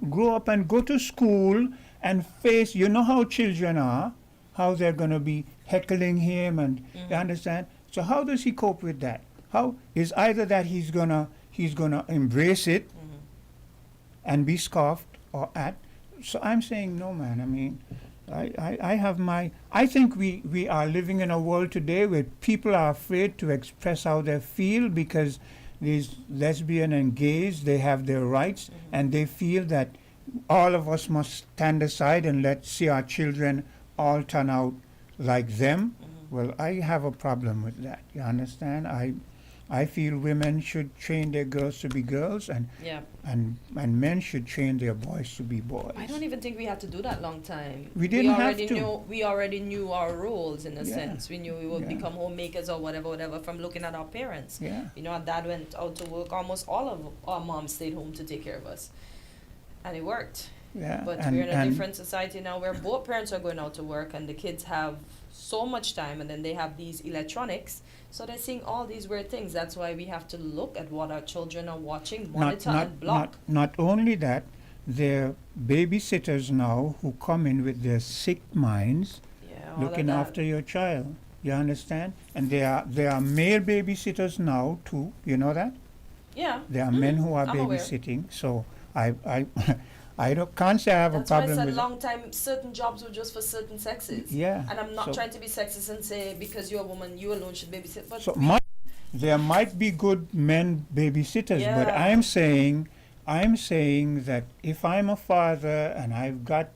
grow up and go to school and face, you know how children are, how they're going to be heckling him, and you understand? So how does he cope with that? How is either that he's gonna embrace it and be scoffed or at? So I'm saying no, man. I mean, I think we are living in a world today where people are afraid to express how they feel, because these lesbian and gays, they have their rights, and they feel that all of us must stand aside and let's see our children all turn out like them. Well, I have a problem with that. You understand? I feel women should train their girls to be girls, and men should train their boys to be boys. I don't even think we had to do that long time. We didn't have to. We already knew our roles, in a sense. We knew we would become homemakers or whatever from looking at our parents. Yeah. Our dad went out to work. Almost all of our moms stayed home to take care of us. And it worked. Yeah. But we're in a different society now where both parents are going out to work and the kids have so much time, and then they have these electronics, so they're seeing all these weird things. That's why we have to look at what our children are watching, monitor and block. Not only that, there are babysitters now who come in with their sick minds, looking after your child. You understand? And there are male babysitters now too. You know that? Yeah. There are men who are I'm aware. babysitting. So I can't say I have a problem with That's why I said it. long time certain jobs were just for certain sexes. Yeah. And I'm not So- trying to be sexist and say because you're a woman you alone should babysit. But So there might be good men babysitters, but Yeah. I'm saying that if I'm a father and I've got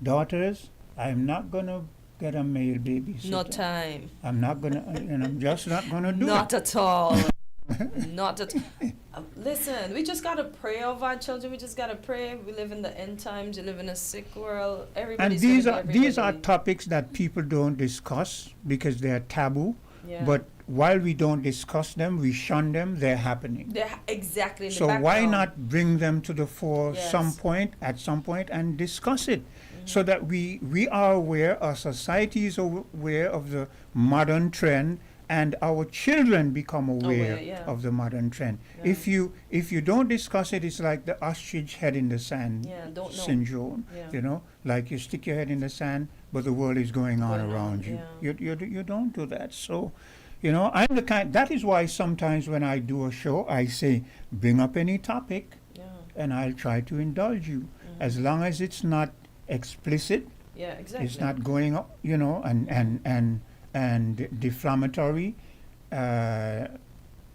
daughters, I'm not gonna get a male babysitter. no time. I'm not gonna, and I'm just not gonna do Not it. at all. Not at listen, we just gotta pray over our children. We just gotta pray. We live in the end times. We live in a sick world. And Everybody's these gonna are be these are everybody. topics that people don't discuss because they are taboo. Yeah. But while we don't discuss them, we shun them. They're happening. They're exactly in So the why background. not bring them to the fore Yes. at some point and discuss it, so that we are aware, our society is aware of the modern trend, and our children become aware yeah. of the modern trend. Yeah. If you don't discuss it, it's like the ostrich head in the sand Yeah, don't know. syndrome. Yeah. Like you stick your head in the sand, but the world is going on around you. yeah. You don't do that. So, I'm the kind. That is why sometimes when I do a show, I say, bring up any topic, and I'll try to indulge you, as long as it's not explicit. Yeah, exactly. It's not going up, and defamatory,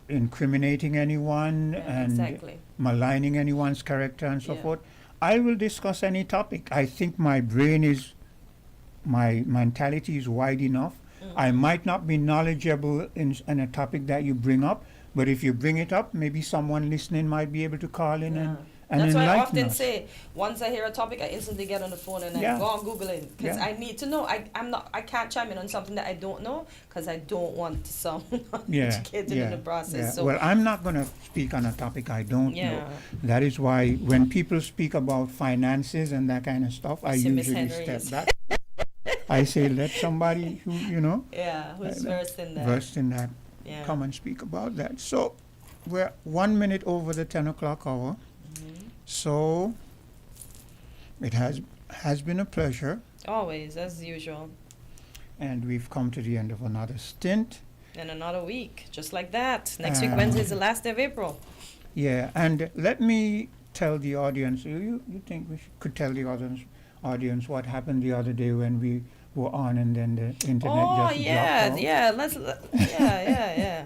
incriminating anyone, and exactly. maligning anyone's character and so Yeah. forth. I will discuss any topic. I think my mentality is wide enough. I might not be knowledgeable in a topic that you bring up, but if you bring it up, maybe someone listening might be able to call in and That's why I enlighten often us. say, once I hear a topic, I instantly get on the phone and I Yeah. go on Googling because Yeah. I need to know. I can't chime in on something that I don't know because I don't want to sound uneducated in the process. yeah. So Well, I'm not going to speak on a topic I don't know. Yeah. That is why when people speak about finances and that kind of stuff, I See, Miss usually Henry step is- back. I say, let somebody who, yeah, who's versed in that? versed in that, Yeah. come and speak about that. So we're 1 minute over the 10 o'clock hour. So it has been a pleasure, Always, as usual. and we've come to the end of another stint. And another week, just like that. Next week, Wednesday, is the last day of April. Yeah, and let me tell the audience, you think we could tell the audience what happened the other day when we were on and then the internet Oh, just yeah, dropped off? yeah.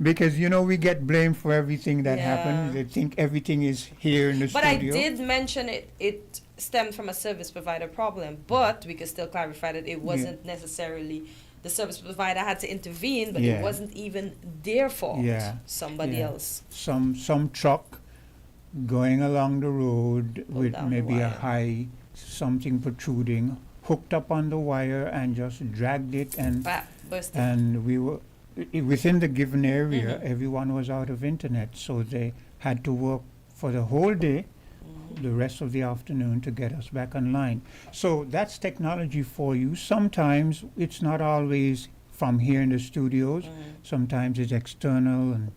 Because, we get blamed for everything that Yeah. happens. They think everything is here in the But I studio. did mention it stemmed from a service provider problem, but we could still clarify that it wasn't necessarily the service provider had to intervene, but Yeah. it wasn't even their fault. Yeah. Somebody Yeah. else. Some truck going along the road with down the maybe a wire. high something protruding, hooked up on the wire and just dragged it, and Busted. and we were within the given area. Mhm. Everyone was out of internet, so they had to work for the whole day, the rest of the afternoon, to get us back online. So that's technology for you. Sometimes it's not always from here in the studios. Sometimes it's external, and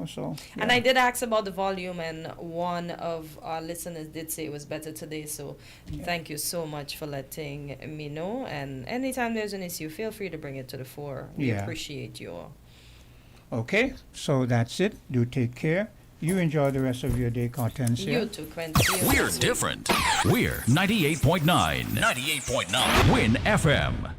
so. And I did ask about the volume, and one of our listeners did say it was better today. So thank you so much for letting me know. And anytime there's an issue, feel free to bring it to the fore. We Yeah. appreciate you all. Okay, so that's it. Do take care. You enjoy the rest of your day, Hortensia. You too, Quincy. We're different. We're 98.9. 98.9. Win FM.